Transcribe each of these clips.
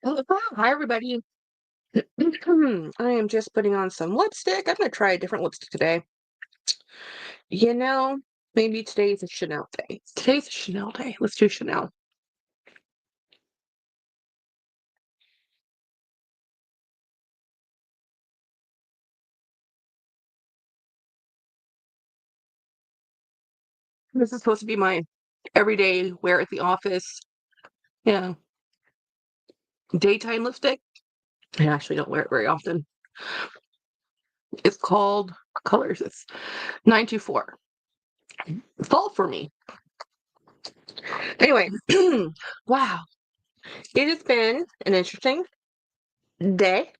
Hi, everybody. I am just putting on some lipstick. I'm going to try a different lipstick today. You know, maybe today's a Chanel day. Today's a Chanel day. Let's do Chanel. This is supposed to be my everyday wear at the office. Yeah, daytime lipstick. I actually don't wear it very often. It's called, what color is this? 924. Fall for me. Anyway, wow. It has been an interesting day.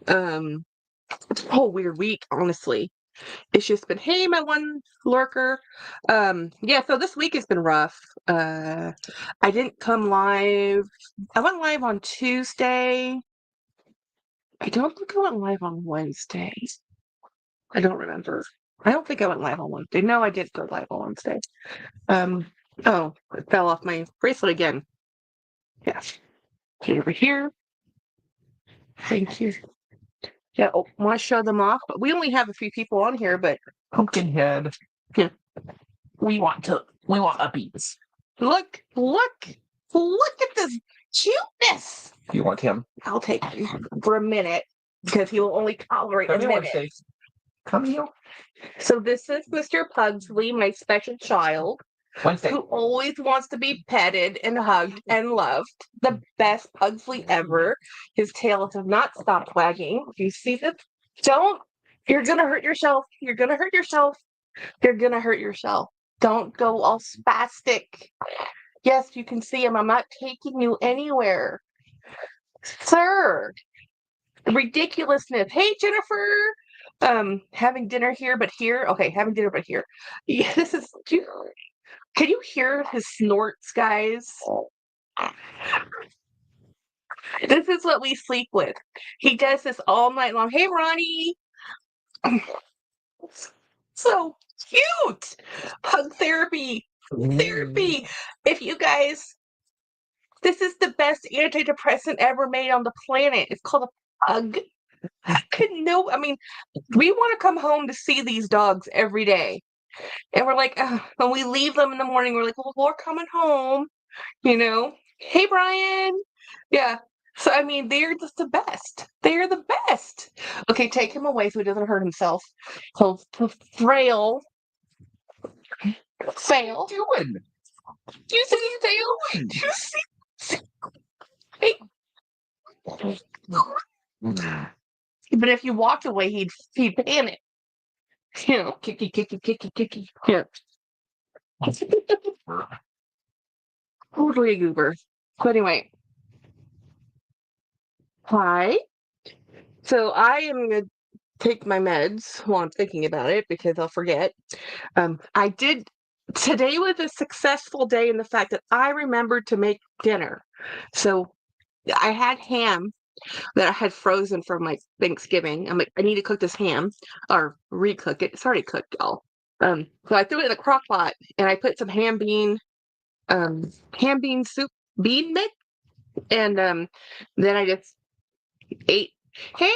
It's a whole weird week, honestly. It's just been, hey, my one lurker. Yeah, so this week has been rough. I didn't come live. I went live on Tuesday. I don't think I went live on Wednesday. I don't remember. I don't think I went live on Wednesday. No, I did go live on Wednesday. Um, oh, it fell off my bracelet again. Yeah. Okay, over here. Thank you. Yeah, want to show them off, but we only have a few people on here, but Pumpkinhead. Yeah. We want upbeats. Look at this cuteness. You want him? I'll take him for a minute because he will only tolerate a minute. Come here. So this is Mr. Pugsley, my special child, Wednesday. who always wants to be petted and hugged and loved. The best Pugsley ever. His tail has not stopped wagging. Do you see this? Don't. You're gonna hurt yourself. You're gonna hurt yourself. You're gonna hurt yourself. Don't go all spastic. Yes, you can see him. I'm not taking you anywhere. Sir. Ridiculousness. Hey, Jennifer. Having dinner here, but here. Okay, having dinner, but here. Yeah, this is. Can you hear his snorts, guys? This is what we sleep with. He does this all night long. Hey, Ronnie. So cute. Hug therapy. Therapy. If you guys, this is the best antidepressant ever made on the planet. It's called a hug. I mean, we want to come home to see these dogs every day. And we're like, when we leave them in the morning, we're like, well, we're coming home, Hey, Brian. Yeah. So, I mean, they're just the best. They're the best. Okay, take him away so he doesn't hurt himself. He'll frail. Fail. What are you doing? You see, fail. You see. Hey. But if you walked away, he'd panic. Kicky. Yeah. Totally a goober. So anyway. Hi. So I am gonna take my meds while I'm thinking about it because I'll forget. Today was a successful day in the fact that I remembered to make dinner. So I had ham that I had frozen from my Thanksgiving. I'm like, I need to cook this ham or recook it. It's already cooked, y'all. So I threw it in a crock pot and I put some ham bean soup bean mix, and then I just ate. Hey,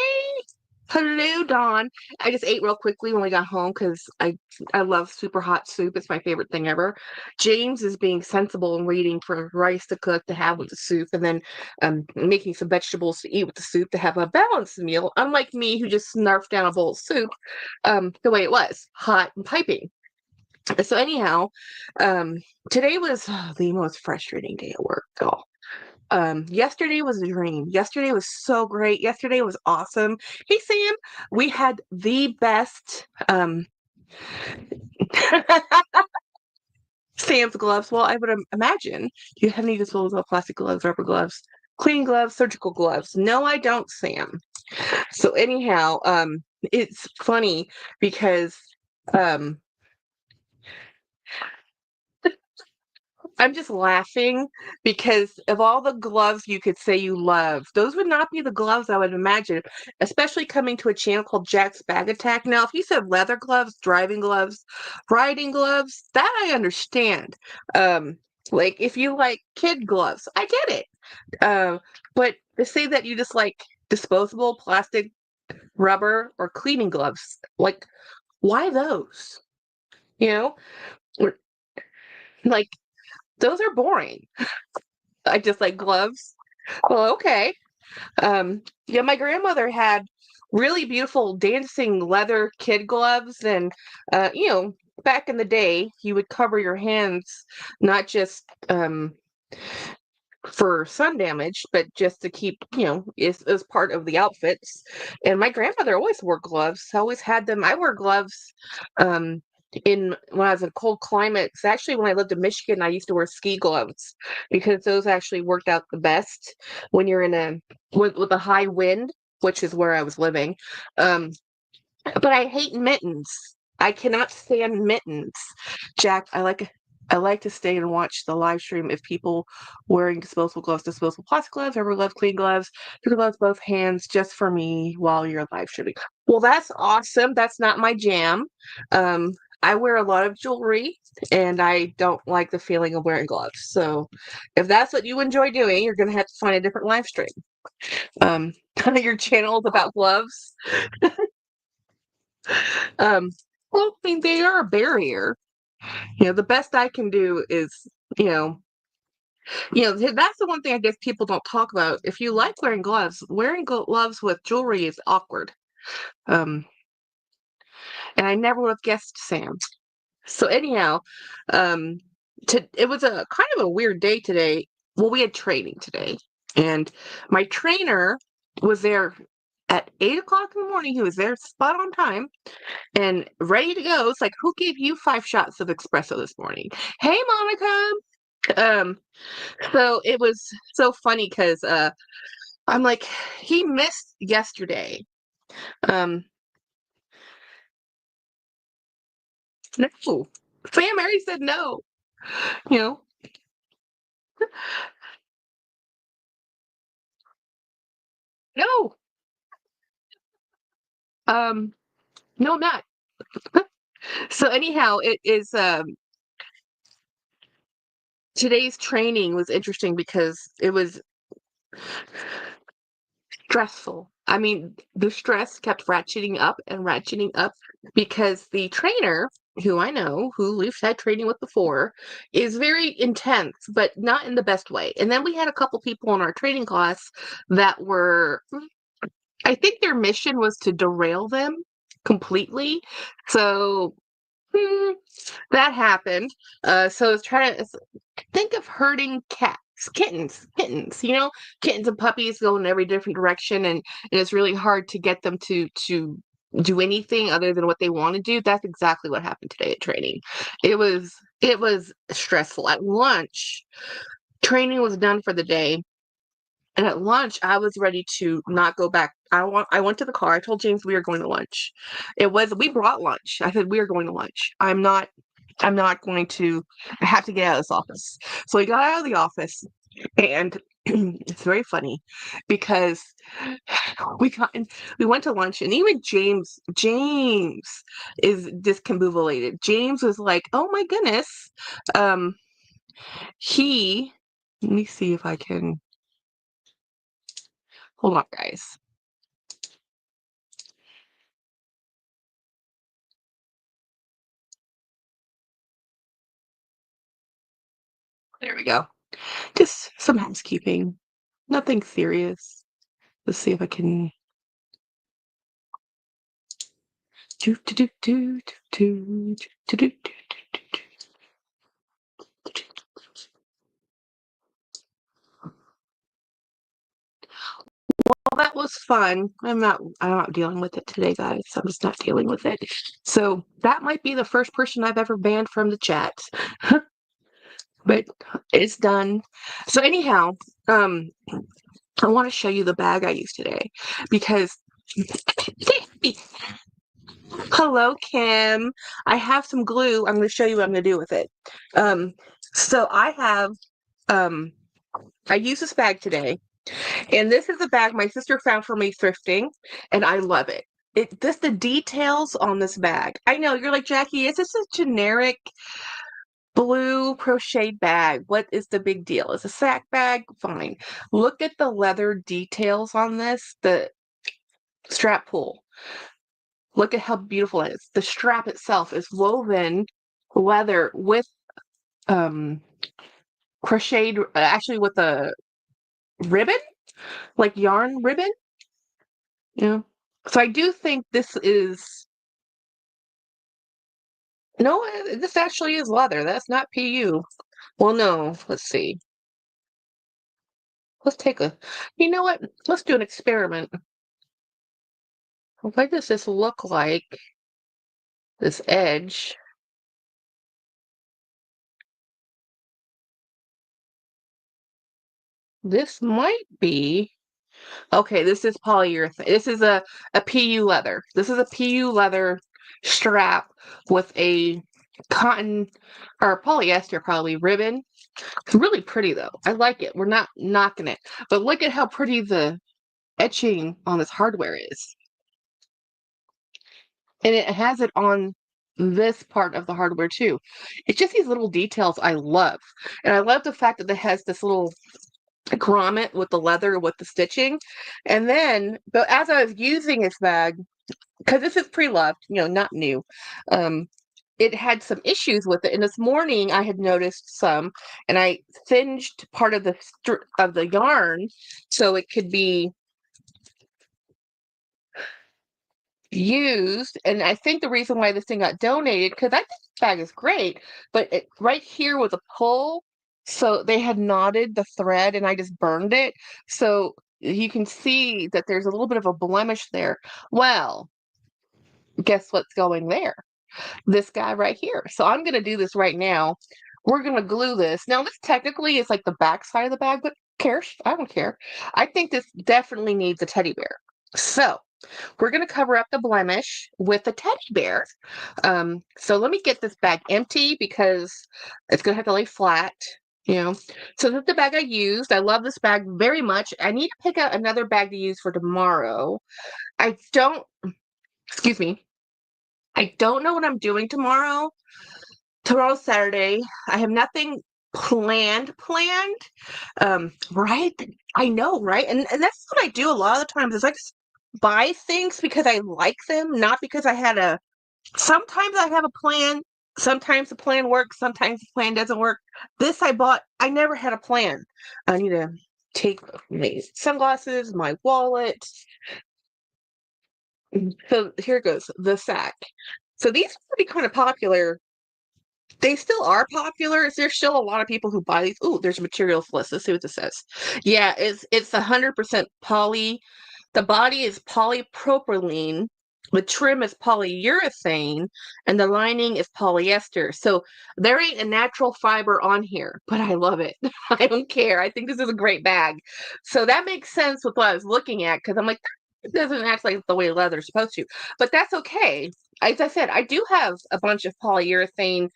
hello, Dawn. I just ate real quickly when we got home because I love super hot soup. It's my favorite thing ever. James is being sensible and waiting for rice to cook to have with the soup, and then making some vegetables to eat with the soup to have a balanced meal. Unlike me, who just snarfed down a bowl of soup, the way it was, hot and piping. So anyhow, today was the most frustrating day at work, y'all. Yesterday was a dream. Yesterday was so great. Yesterday was awesome. Hey, Sam, we had the best Sam's gloves. Well, I would imagine. Do you have any disposable plastic gloves, rubber gloves, cleaning gloves, surgical gloves? No, I don't, Sam. So anyhow, it's funny because I'm just laughing because of all the gloves you could say you love, those would not be the gloves I would imagine, especially coming to a channel called Jack's Bag Attack. Now, if you said leather gloves, driving gloves, riding gloves, that I understand. Like if you like kid gloves, I get it. Uh, but to say that you just like disposable plastic, rubber, or cleaning gloves, like, why those? You know, Or, like, those are boring. I just like gloves. Well, okay. Yeah, my grandmother had really beautiful dancing leather kid gloves, and back in the day, you would cover your hands not just for sun damage, but just to keep, is part of the outfits. And my grandmother always wore gloves. I always had them. I wear gloves um in when I was in cold climates. Actually, when I lived in Michigan, I used to wear ski gloves because those actually worked out the best when you're in with a high wind, which is where I was living. Um, but I hate mittens. I cannot stand mittens. Jack, I like to stay and watch the live stream if people wearing disposable gloves, disposable plastic gloves, rubber gloves, clean gloves, paper gloves, both hands, just for me while you're live streaming. Well, that's awesome. That's not my jam. Um, I wear a lot of jewelry and I don't like the feeling of wearing gloves. So if that's what you enjoy doing, you're gonna have to find a different live stream. Um, your channel is about gloves. Um, well, I mean, they are a barrier. The best I can do is, you know, that's the one thing I guess people don't talk about. If you like wearing gloves, wearing gloves with jewelry is awkward. Um, and I never would have guessed Sam. So anyhow, um, it was a kind of a weird day today. Well, we had training today, and my trainer was there at 8 o'clock in the morning. He was there spot on time and ready to go. It's like, who gave you 5 shots of espresso this morning? Hey, Monica. Um, so it was so funny because I'm like, he missed yesterday. Um, no, Sam already said no. You know, no. Um, no, I'm not. So anyhow, it is. Today's training was interesting because it was stressful. I mean, the stress kept ratcheting up because the trainer, who I know, who we've had training with before, is very intense, but not in the best way. And then we had a couple people in our training class that were, I think their mission was to derail them completely. So that happened. So I was trying to think of herding cats, kittens, kittens and puppies go in every different direction, and it's really hard to get them to do anything other than what they want to do. That's exactly what happened today at training. It was stressful. At lunch, training was done for the day. And at lunch, I was ready to not go back. I went to the car. I told James we were going to lunch. We brought lunch. I said we are going to lunch. I'm not going to. I have to get out of this office. So we got out of the office, and it's very funny because we got we went to lunch, and even James is discombobulated. James was like, "Oh my goodness." Um, he. Let me see if I can. Hold on, guys. There we go. Just some housekeeping. Nothing serious. Let's see if I can. Do, do, do, do, do, do, do, do, do. Well, that was fun. I'm not dealing with it today, guys. I'm just not dealing with it. So that might be the first person I've ever banned from the chat. But it's done. So anyhow, I want to show you the bag I used today because hello, Kim. I have some glue. I'm going to show you what I'm going to do with it. So um, I used this bag today, and this is a bag my sister found for me thrifting, and I love it. The details on this bag. I know you're like, Jackie, is this a generic blue crocheted bag. What is the big deal? It's a sack bag? Fine. Look at the leather details on this, the strap pull. Look at how beautiful it is. The strap itself is woven leather with um crocheted, actually with a ribbon, like yarn ribbon. Yeah. So I do think this is, no, this actually is leather. That's not PU. Well, no, let's see. Let's take a, you know what? Let's do an experiment. What does this look like? This edge. This might be, okay, this is polyurethane. This is a PU leather. This is a PU leather strap with a cotton or polyester probably ribbon. It's really pretty though. I like it. We're not knocking it. But look at how pretty the etching on this hardware is. And it has it on this part of the hardware too. It's just these little details I love. And I love the fact that it has this little grommet with the leather with the stitching. And then, but as I was using this bag, because this is pre-loved, not new, it had some issues with it. And this morning I had noticed some, and I singed part of the yarn so it could be used. And I think the reason why this thing got donated, because I think this bag is great, but it right here was a pull, so they had knotted the thread and I just burned it, so you can see that there's a little bit of a blemish there. Well, guess what's going there? This guy right here. So I'm going to do this right now. We're going to glue this. Now this technically is like the back side of the bag, but who cares? I don't care. I think this definitely needs a teddy bear. So we're going to cover up the blemish with a teddy bear. So let me get this bag empty because it's going to have to lay flat. So this is the bag I used. I love this bag very much. I need to pick out another bag to use for tomorrow. I don't, excuse me, I don't know what I'm doing tomorrow. Tomorrow's Saturday. I have nothing planned. Right? I know, right? And that's what I do a lot of the times is I just buy things because I like them, not because I had a, sometimes I have a plan, sometimes the plan works, sometimes the plan doesn't work. This I bought, I never had a plan. I need to take my sunglasses, my wallet. So here goes, the sack. So these are pretty kind of popular. They still are popular. There's still a lot of people who buy these. Oh, there's a materials list. Let's see what this says. Yeah, it's 100% poly. The body is polypropylene. The trim is polyurethane, and the lining is polyester. So there ain't a natural fiber on here, but I love it. I don't care. I think this is a great bag. So that makes sense with what I was looking at because I'm like, it doesn't act like the way leather's supposed to, but that's okay. As I said, I do have a bunch of polyurethane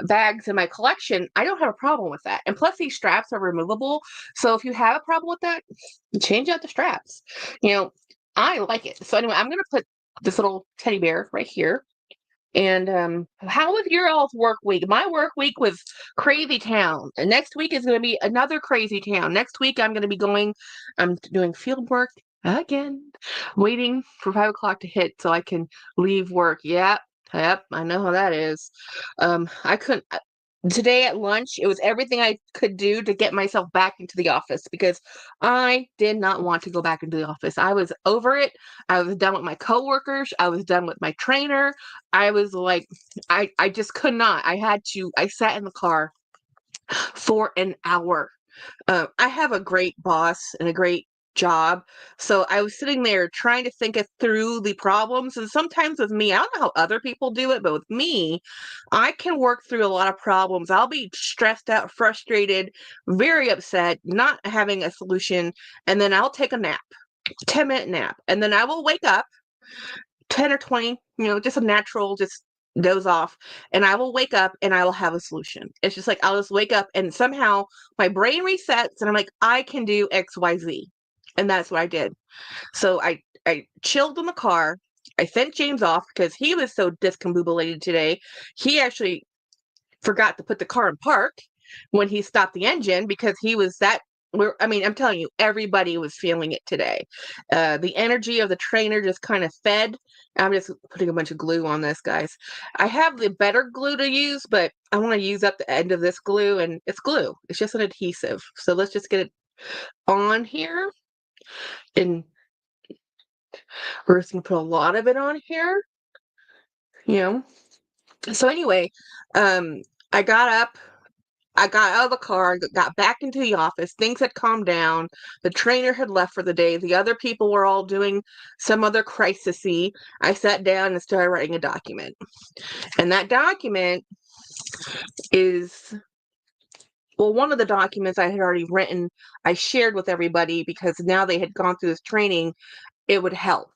bags in my collection. I don't have a problem with that. And plus, these straps are removable. So if you have a problem with that, change out the straps. I like it. So anyway, I'm going to put this little teddy bear right here. And how was your all's work week? My work week was crazy town. And next week is going to be another crazy town. Next week, I'm doing field work again, waiting for 5 o'clock to hit so I can leave work. Yep, I know how that is. I couldn't. Today at lunch, it was everything I could do to get myself back into the office because I did not want to go back into the office. I was over it. I was done with my coworkers. I was done with my trainer. I was like, I just could not. I sat in the car for an hour. I have a great boss and a great job. So I was sitting there trying to think it through the problems. And sometimes with me, I don't know how other people do it, but with me, I can work through a lot of problems. I'll be stressed out, frustrated, very upset, not having a solution. And then I'll take a nap, 10-minute nap. And then I will wake up 10 or 20, just a natural, just doze off, and I will wake up and I will have a solution. It's just like I'll just wake up and somehow my brain resets and I'm like, I can do XYZ. And that's what I did. So I chilled in the car. I sent James off because he was so discombobulated today. He actually forgot to put the car in park when he stopped the engine because he was that. I mean, I'm telling you, everybody was feeling it today. The energy of the trainer just kind of fed. I'm just putting a bunch of glue on this, guys. I have the better glue to use, but I want to use up the end of this glue, and it's glue. It's just an adhesive. So let's just get it on here. And we're just going to put a lot of it on here. You know. So anyway, I got up. I got out of the car, got back into the office. Things had calmed down. The trainer had left for the day. The other people were all doing some other crisis-y. I sat down and started writing a document. And that document is, well, one of the documents I had already written, I shared with everybody because now they had gone through this training, it would help,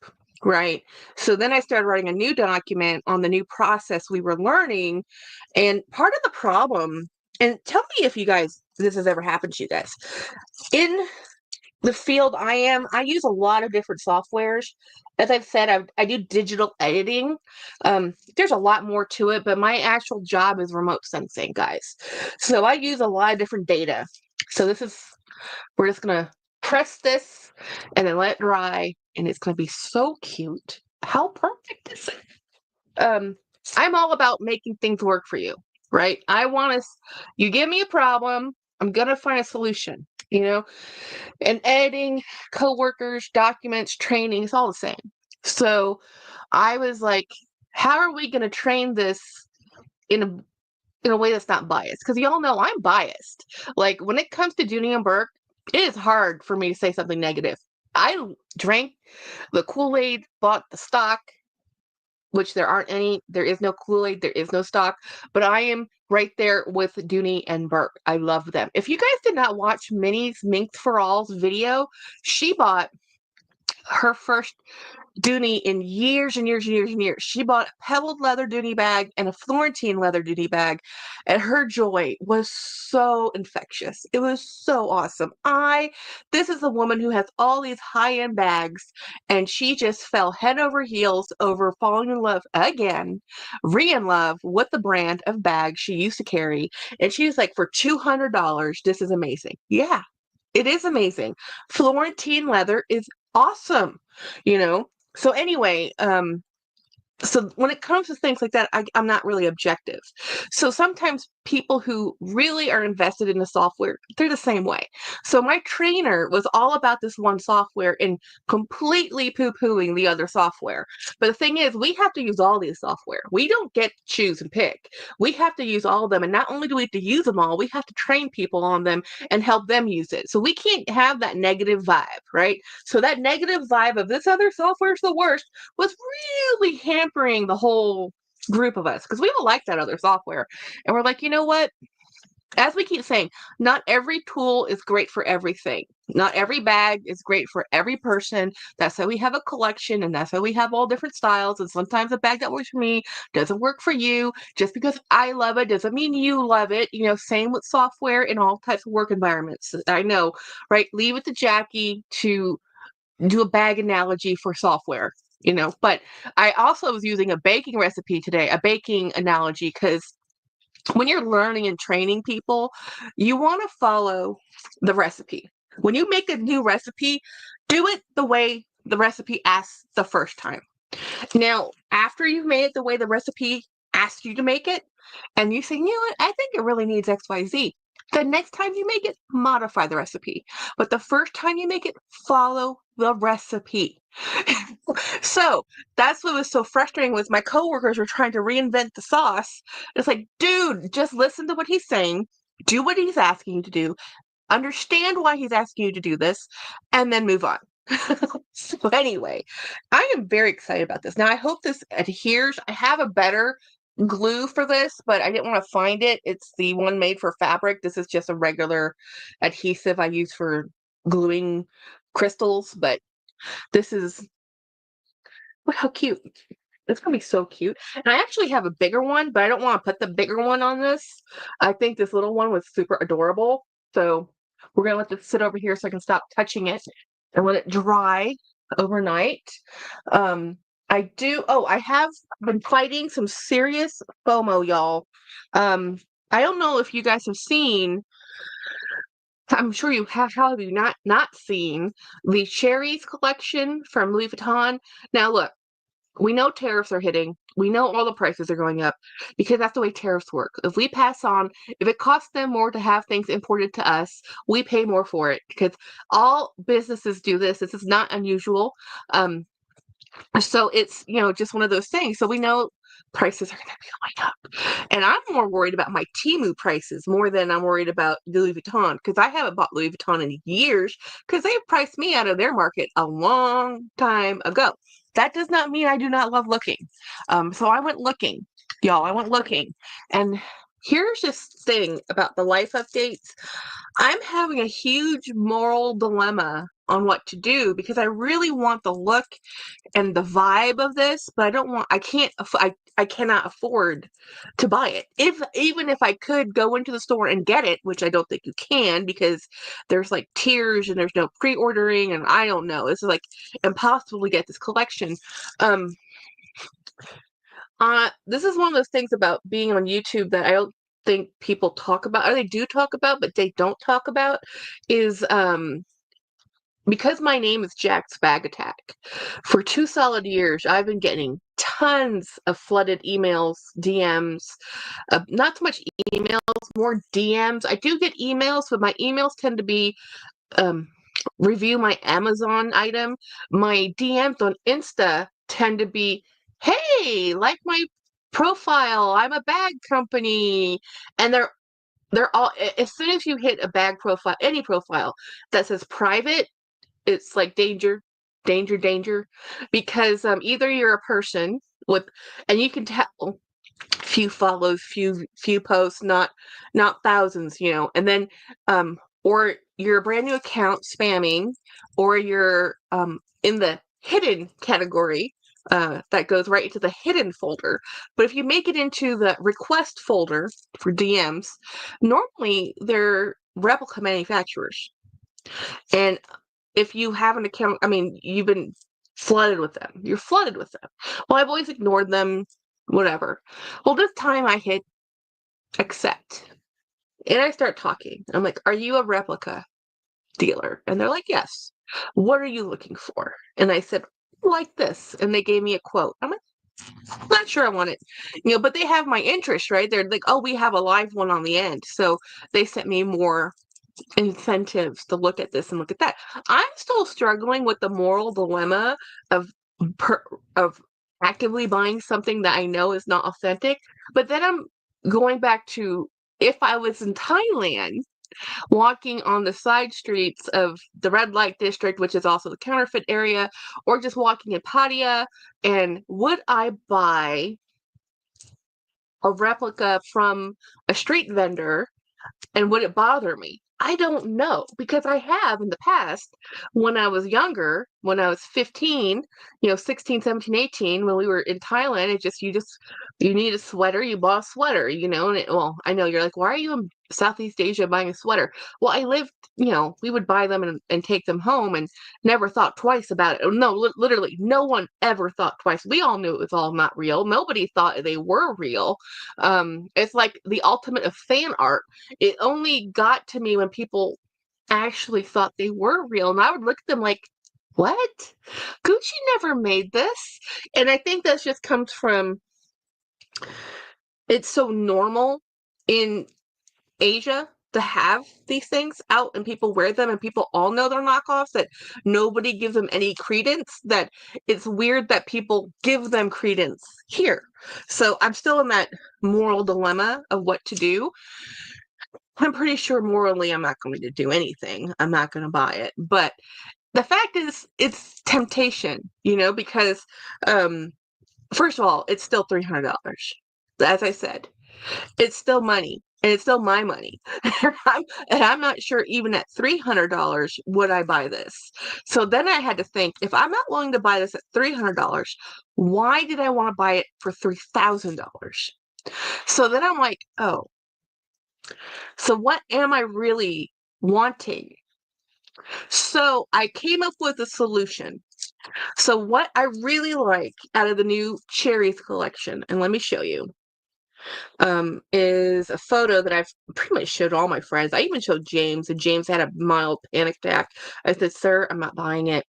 right? So then I started writing a new document on the new process we were learning. And part of the problem, and tell me if you guys, this has ever happened to you guys. In the field I use a lot of different softwares. As I've said, I do digital editing. There's a lot more to it, but my actual job is remote sensing, guys. So I use a lot of different data. So we're just going to press this and then let it dry, and it's going to be so cute. How perfect is it? I'm all about making things work for you, right? You give me a problem, I'm going to find a solution, and editing, coworkers, documents, training, it's all the same. So I was like, how are we going to train this in a way that's not biased? Because y'all know I'm biased. Like when it comes to Dooney and Burke, it is hard for me to say something negative. I drank the Kool-Aid, bought the stock, which there aren't any. There is no Kool-Aid, there is no stock, but I am right there with Dooney and Burke. I love them. If you guys did not watch Minnie's Minx for All's video, she bought her first Dooney in years and years and years and years. She bought a pebbled leather Dooney bag and a Florentine leather Dooney bag, and her joy was so infectious. It was so awesome. This is a woman who has all these high-end bags, and she just fell head over heels over falling in love again, in love with the brand of bags she used to carry. And she was like, for $200, this is amazing. Yeah, it is amazing. Florentine leather is awesome, So anyway, so when it comes to things like that, I'm not really objective. So sometimes people who really are invested in the software, they're the same way. So my trainer was all about this one software and completely poo-pooing the other software. But the thing is, we have to use all these software. We don't get to choose and pick. We have to use all of them. And not only do we have to use them all, we have to train people on them and help them use it. So we can't have that negative vibe, right? So that negative vibe of this other software is the worst was really hampering the whole group of us because we all like that other software. And we're like, you know what? As we keep saying, not every tool is great for everything. Not every bag is great for every person. That's why we have a collection, and that's why we have all different styles. And sometimes a bag that works for me doesn't work for you. Just because I love it doesn't mean you love it. Same with software in all types of work environments. I know, right? Leave it to Jackie to do a bag analogy for software. But I also was using a baking recipe today, a baking analogy, because when you're learning and training people, you want to follow the recipe. When you make a new recipe, do it the way the recipe asks the first time. Now, after you've made it the way the recipe asks you to make it, and you say, you know what, I think it really needs XYZ. The next time you make it, modify the recipe. But the first time you make it, follow the recipe. So that's what was so frustrating was my coworkers were trying to reinvent the sauce. It's like, dude, just listen to what he's saying, do what he's asking you to do, understand why he's asking you to do this, and then move on. So anyway, I am very excited about this. Now, I hope this adheres. I have a better glue for this, but I didn't want to find it. It's the one made for fabric. This is just a regular adhesive I use for gluing crystals, but this is, look how cute. It's going to be so cute. And I actually have a bigger one, but I don't want to put the bigger one on this. I think this little one was super adorable. So we're going to let this sit over here so I can stop touching it and let it dry overnight. I have been fighting some serious FOMO, y'all. I don't know if you guys have seen, I'm sure you have, how have you not seen the Cherries collection from Louis Vuitton? Now look, we know tariffs are hitting. We know all the prices are going up because that's the way tariffs work. If we pass on, if it costs them more to have things imported to us, we pay more for it because all businesses do this. This is not unusual. Um, so it's, just one of those things. So we know prices are going to be going up. And I'm more worried about my Temu prices more than I'm worried about Louis Vuitton because I haven't bought Louis Vuitton in years because they've priced me out of their market a long time ago. That does not mean I do not love looking. So I went looking, y'all. I went looking. And here's this thing about the life updates. I'm having a huge moral dilemma on what to do because I really want the look and the vibe of this, but I cannot afford to buy it. Even if I could go into the store and get it, which I don't think you can because there's like tiers and there's no pre-ordering and I don't know. It's like impossible to get this collection. Um this is one of those things about being on YouTube that I don't think people talk about, or they do talk about, but they don't talk about, is because my name is Jack's Bag Attack, for 2 solid years, I've been getting tons of flooded emails, DMs, not so much emails, more DMs. I do get emails, but my emails tend to be um, review my Amazon item. My DMs on Insta tend to be, hey, like my profile, I'm a bag company. And they're all, as soon as you hit a bag profile, any profile that says private, it's like danger, danger, danger, because either you're a person with, and you can tell, few follows, few posts, not thousands, and then or you're a brand new account spamming, or you're in the hidden category. That goes right into the hidden folder. But if you make it into the request folder for DMs, normally they're replica manufacturers. And if you have an account, I mean, you've been flooded with them. You're flooded with them. Well, I've always ignored them, whatever. Well, this time I hit accept. And I start talking. I'm like, are you a replica dealer? And they're like, yes. What are you looking for? And I said, like this. And they gave me a quote. I'm like, not sure I want it. But they have my interest, right? They're like, oh, we have a live one on the end. So they sent me more incentives to look at this and look at that. I'm still struggling with the moral dilemma of of actively buying something that I know is not authentic. But then I'm going back to, if I was in Thailand, walking on the side streets of the red light district, which is also the counterfeit area, or just walking in Pattaya, and would I buy a replica from a street vendor, and would it bother me? I don't know, because I have in the past when I was younger, when I was 15, 16, 17, 18, when we were in Thailand. You need a sweater, you bought a sweater, and well, I know you're like, why are you in Southeast Asia buying a sweater? Well, I lived, we would buy them and take them home and never thought twice about it. No, literally, no one ever thought twice. We all knew it was all not real. Nobody thought they were real. It's like the ultimate of fan art. It only got to me when people actually thought they were real. And I would look at them like, what? Gucci never made this. And I think that just comes from, it's so normal in Asia to have these things out and people wear them and people all know they're knockoffs, that nobody gives them any credence, that it's weird that people give them credence here. So I'm still in that moral dilemma of what to do. I'm pretty sure morally I'm not going to do anything. I'm not going to buy it. But the fact is, it's temptation, because first of all, it's still $300. As I said, it's still money. And it's still my money. And I'm not sure even at $300 would I buy this. So then I had to think, if I'm not willing to buy this at $300, why did I want to buy it for $3,000? So then I'm like, oh, so what am I really wanting? So I came up with a solution. So what I really like out of the new Cherries collection, and let me show you. is a photo that I've pretty much showed all my friends. I even showed James, and James had a mild panic attack. I said, "Sir, I'm not buying it."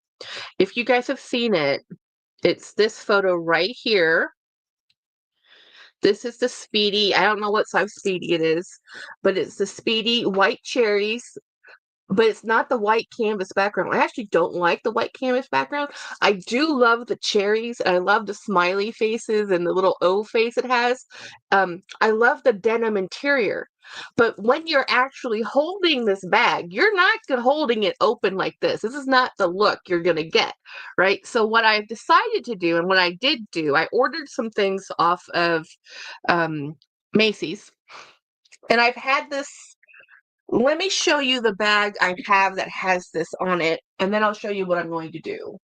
If you guys have seen it, it's this photo right here. This is the Speedy. I don't know what size Speedy it is, but it's the Speedy white cherries. But it's not the white canvas background. I actually don't like the white canvas background. I do love the cherries, and I love the smiley faces and the little O face it has. I love the denim interior. But when you're actually holding this bag, you're not holding it open like this. This is not the look you're going to get, right? So what I've decided to do, and what I did do, I ordered some things off of Macy's. And I've had this. Let me show you the bag I have that has this on it, and then I'll show you what I'm going to do.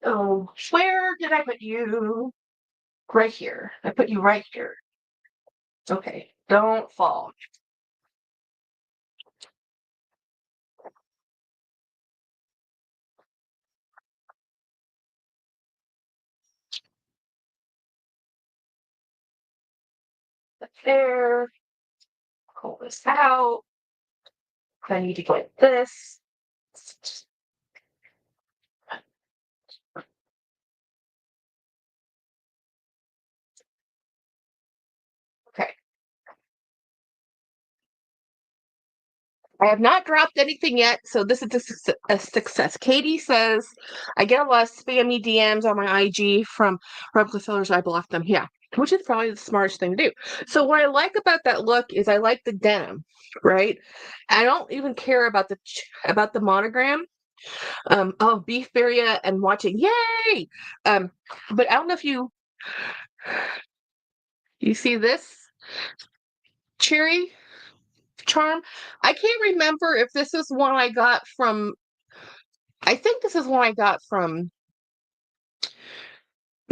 Oh, where did I put you? Right here. I put you right here. Okay, don't fall. There. Pull this out. I need to get this. Okay. I have not dropped anything yet, so this is a success. Katie says, I get a lot of spammy DMs on my IG from replica sellers. I block them. Yeah, which is probably the smartest thing to do. So what I like about that look is I like the denim, right? I don't even care about the monogram. Oh, beef birria and watching, yay! But I don't know if you see this cherry charm. I can't remember if this is one I got from. I think this is one I got from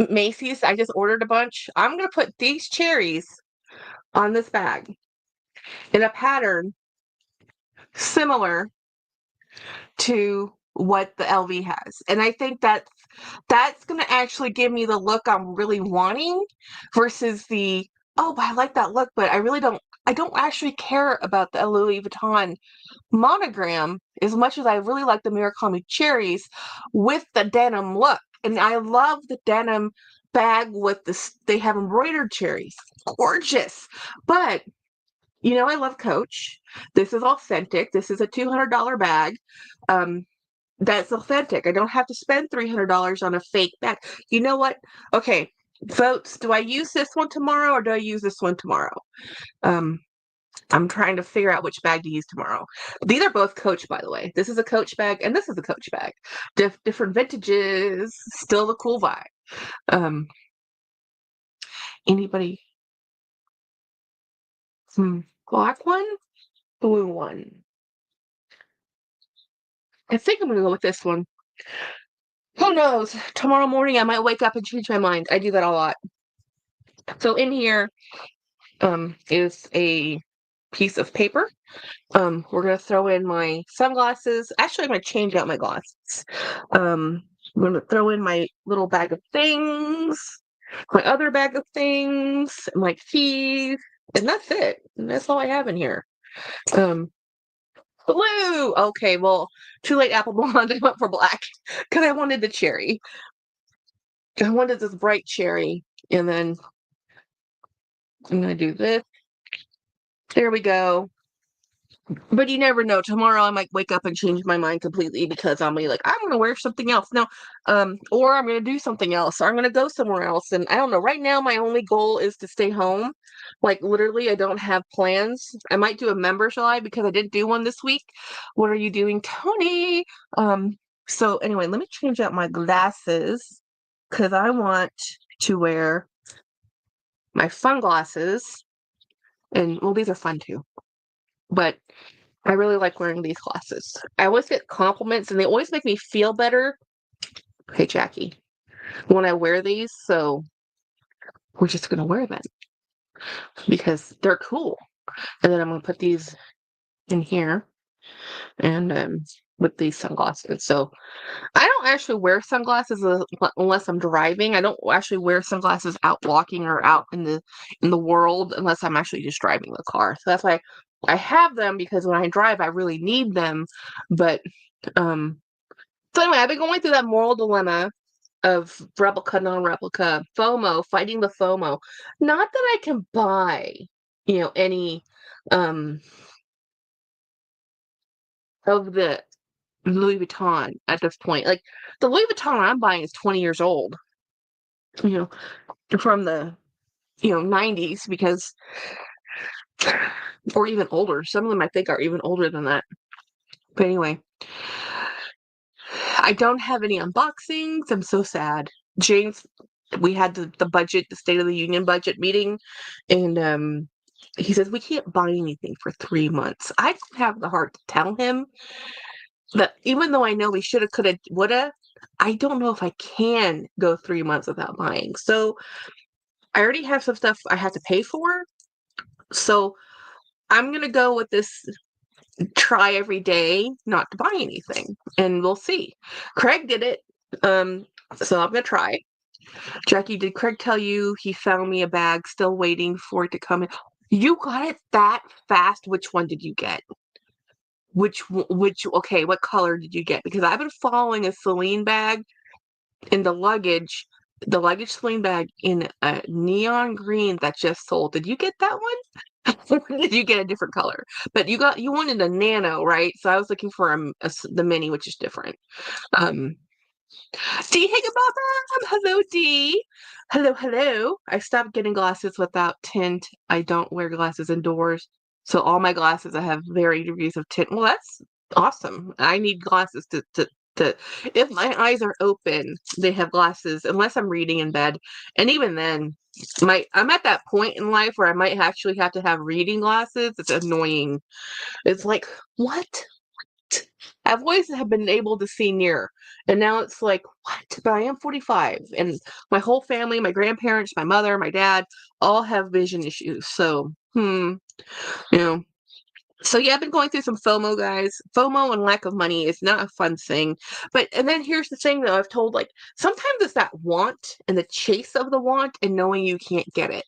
Macy's. I just ordered a bunch. I'm going to put these cherries on this bag in a pattern similar to what the LV has. And I think that's going to actually give me the look I'm really wanting versus the, oh, but I like that look, but I don't actually care about the Louis Vuitton monogram as much as I really like the Murakami cherries with the denim look. And I love the denim bag with this. They have embroidered cherries. Gorgeous. But, I love Coach. This is authentic. This is a $200 bag. That's authentic. I don't have to spend $300 on a fake bag. You know what? Okay, votes. Do I use this one tomorrow or do I use this one tomorrow? I'm trying to figure out which bag to use tomorrow. These are both Coach, by the way. This is a Coach bag, and this is a Coach bag. Different vintages, still the cool vibe. Anybody? Black one? Blue one? I think I'm going to go with this one. Who knows? Tomorrow morning, I might wake up and change my mind. I do that a lot. So in here is a piece of paper. We're gonna throw in my sunglasses. Actually, I'm gonna change out my glasses. I'm gonna throw in my little bag of things, my other bag of things, my keys, and that's it. And that's all I have in here. Blue. Okay, well, too late, apple blonde. I went for black because I wanted the cherry. I wanted this bright cherry, and then I'm gonna do this. There we go. But you never know. Tomorrow I might wake up and change my mind completely because I'm like, I'm gonna wear something else. No, or I'm gonna do something else, or I'm gonna go somewhere else. And I don't know. Right now my only goal is to stay home. Like literally, I don't have plans. I might do a members live because I didn't do one this week. What are you doing, Tony? So anyway, let me change out my glasses because I want to wear my fun glasses. And well, these are fun too. But I really like wearing these glasses. I always get compliments and they always make me feel better. Hey, Jackie, when I wear these, so we're just going to wear them because they're cool. And then I'm going to put these in here and with these sunglasses. So I don't actually wear sunglasses unless I'm driving. I don't actually wear sunglasses out walking or out in the world unless I'm actually just driving the car. So that's why I have them, because when I drive, I really need them. But um, so anyway, I've been going through that moral dilemma of replica, non-replica, FOMO, fighting the FOMO. Not that I can buy, any um of the Louis Vuitton at this point. Like the Louis Vuitton I'm buying is 20 years old, you know, from the 90s, because or even older. Some of them I think are even older than that. But anyway, I don't have any unboxings. I'm so sad. James, we had the State of the Union budget meeting, and he says we can't buy anything for 3 months. I don't have the heart to tell him that, even though I know we shoulda, coulda, woulda, I don't know if I can go 3 months without buying. So I already have some stuff I have to pay for. So I'm gonna go with this try every day not to buy anything, and we'll see. Craig did it. So I'm gonna try. Jackie, did Craig tell you he found me a bag, still waiting for it to come in? You got it that fast. Which one did you get? Okay, what color did you get? Because I've been following a Celine bag in the luggage Celine bag in a neon green that just sold. Did you get that one? Or did you get a different color? But you wanted a nano, right? So I was looking for the mini, which is different. Um, D Higginbotham, hello D, hello. I stopped getting glasses without tint. I don't wear glasses indoors, so all my glasses I have varying degrees of tint. Well, that's awesome. I need glasses to. If my eyes are open, they have glasses unless I'm reading in bed, and even then, I'm at that point in life where I might actually have to have reading glasses. It's annoying. It's like, what? I've always have been able to see near, and now it's like, what? But I am 45, and my whole family, my grandparents, my mother, my dad, all have vision issues. So, you know. So yeah, I've been going through some FOMO, guys. FOMO and lack of money is not a fun thing. And then here's the thing, though. I've told, like, sometimes it's that want and the chase of the want and knowing you can't get it.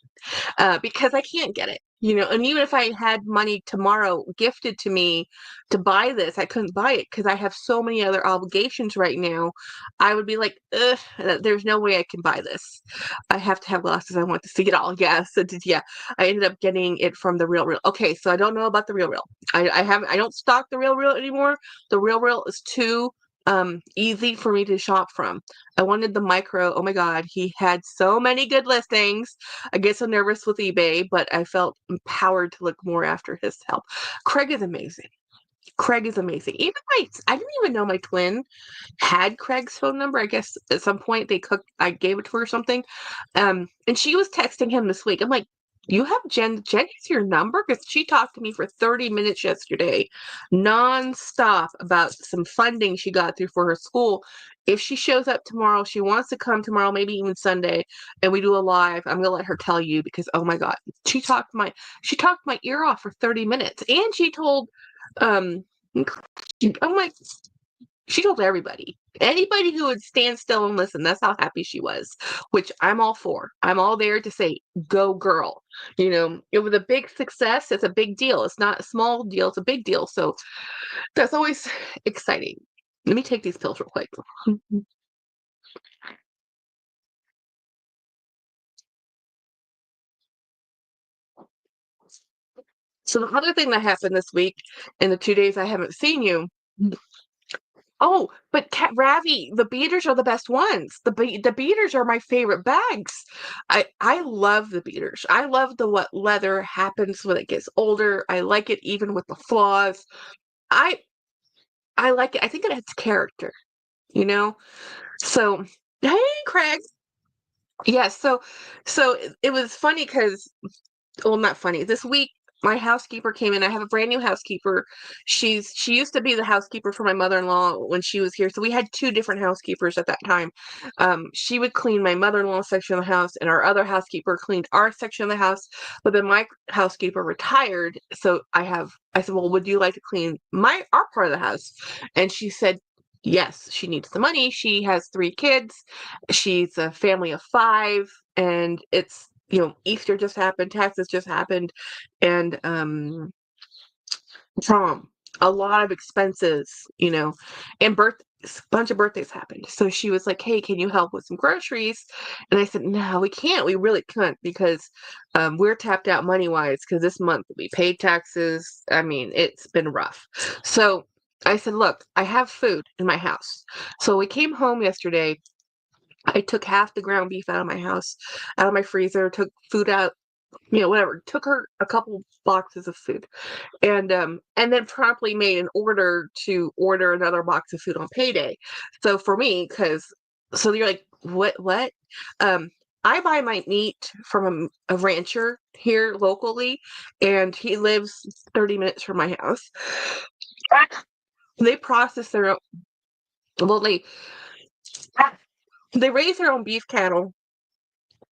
Because I can't get it, and even if I had money tomorrow gifted to me to buy this, I couldn't buy it because I have so many other obligations right now. I would be like, ugh, there's no way I can buy this. I have to have glasses. I want to see it all. Yeah. So yeah, I ended up getting it from the Real Real. Okay, so I don't know about the Real Real. I don't stock the Real Real anymore. The Real Real is too easy for me to shop from. I wanted the micro. Oh my God, he had so many good listings. I get so nervous with eBay, but I felt empowered to look more after his help. Craig is amazing. Craig is amazing. I didn't even know my twin had Craig's phone number. I guess at some point I gave it to her or something. And she was texting him this week. I'm like, you have Jen has your number? Because she talked to me for 30 minutes yesterday, nonstop, about some funding she got through for her school. If she shows up tomorrow, she wants to come tomorrow, maybe even Sunday, and we do a live, I'm gonna let her tell you, because oh my God, she talked my ear off for 30 minutes. And she told I'm like, she told everybody. Anybody who would stand still and listen, that's how happy she was, which I'm all for. I'm all there to say, go girl. It was a big success. It's a big deal. It's not a small deal. It's a big deal. So that's always exciting. Let me take these pills real quick. So the other thing that happened this week, in the 2 days I haven't seen you, oh, but Ravi, the beaters are the best ones. The beaters are my favorite bags. I love the beaters. I love what leather happens when it gets older. I like it even with the flaws. I I like it. I think it adds character, you know? So, hey, Craig. Yeah, so it was funny because, well, not funny. This week my housekeeper came in. I have a brand new housekeeper. She used to be the housekeeper for my mother-in-law when she was here. So we had two different housekeepers at that time. She would clean my mother-in-law section of the house, and our other housekeeper cleaned our section of the house. But then my housekeeper retired. So I said, well, would you like to clean our part of the house? And she said, yes, she needs the money. She has 3 kids. She's a family of 5, and it's, Easter just happened, taxes just happened, and prom, a lot of expenses, and birthdays, a bunch of birthdays happened. So she was like, hey, can you help with some groceries? And I said, no, we can't. We really can't, because we're tapped out money-wise, because this month we paid taxes. I mean, it's been rough. So I said, look, I have food in my house. So we came home yesterday. I took half the ground beef out of my house, out of my freezer, took food out, whatever. Took her a couple boxes of food, and then promptly made an order to order another box of food on payday. So for me, so you're like, what? Um, I buy my meat from a rancher here locally, and he lives 30 minutes from my house. They process their own, well, they raise their own beef cattle,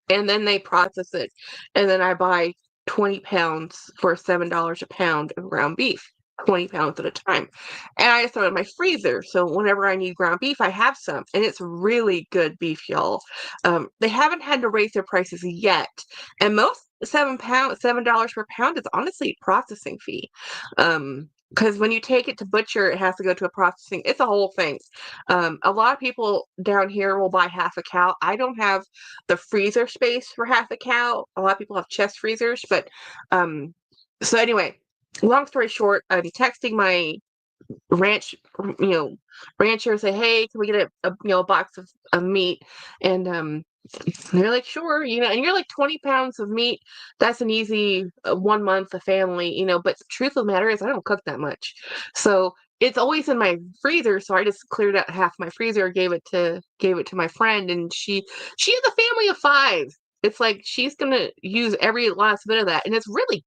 and then they process it, and then I buy 20 pounds for $7 a pound of ground beef, 20 pounds at a time, and I just throw it in my freezer, so whenever I need ground beef, I have some, and it's really good beef, y'all. They haven't had to raise their prices yet, and most $7 per pound is honestly a processing fee. Because when you take it to butcher, it has to go to a processing. It's a whole thing. A lot of people down here will buy half a cow. I don't have the freezer space for half a cow. A lot of people have chest freezers, but so anyway, long story short, I'm texting my ranch, rancher, say, hey, can we get a box of meat? And they're like, sure, and you're like 20 pounds of meat. That's an easy 1 month a family, but the truth of the matter is I don't cook that much. So it's always in my freezer. So I just cleared out half my freezer, gave it to my friend, and she has a family of 5. It's like she's gonna use every last bit of that, and it's really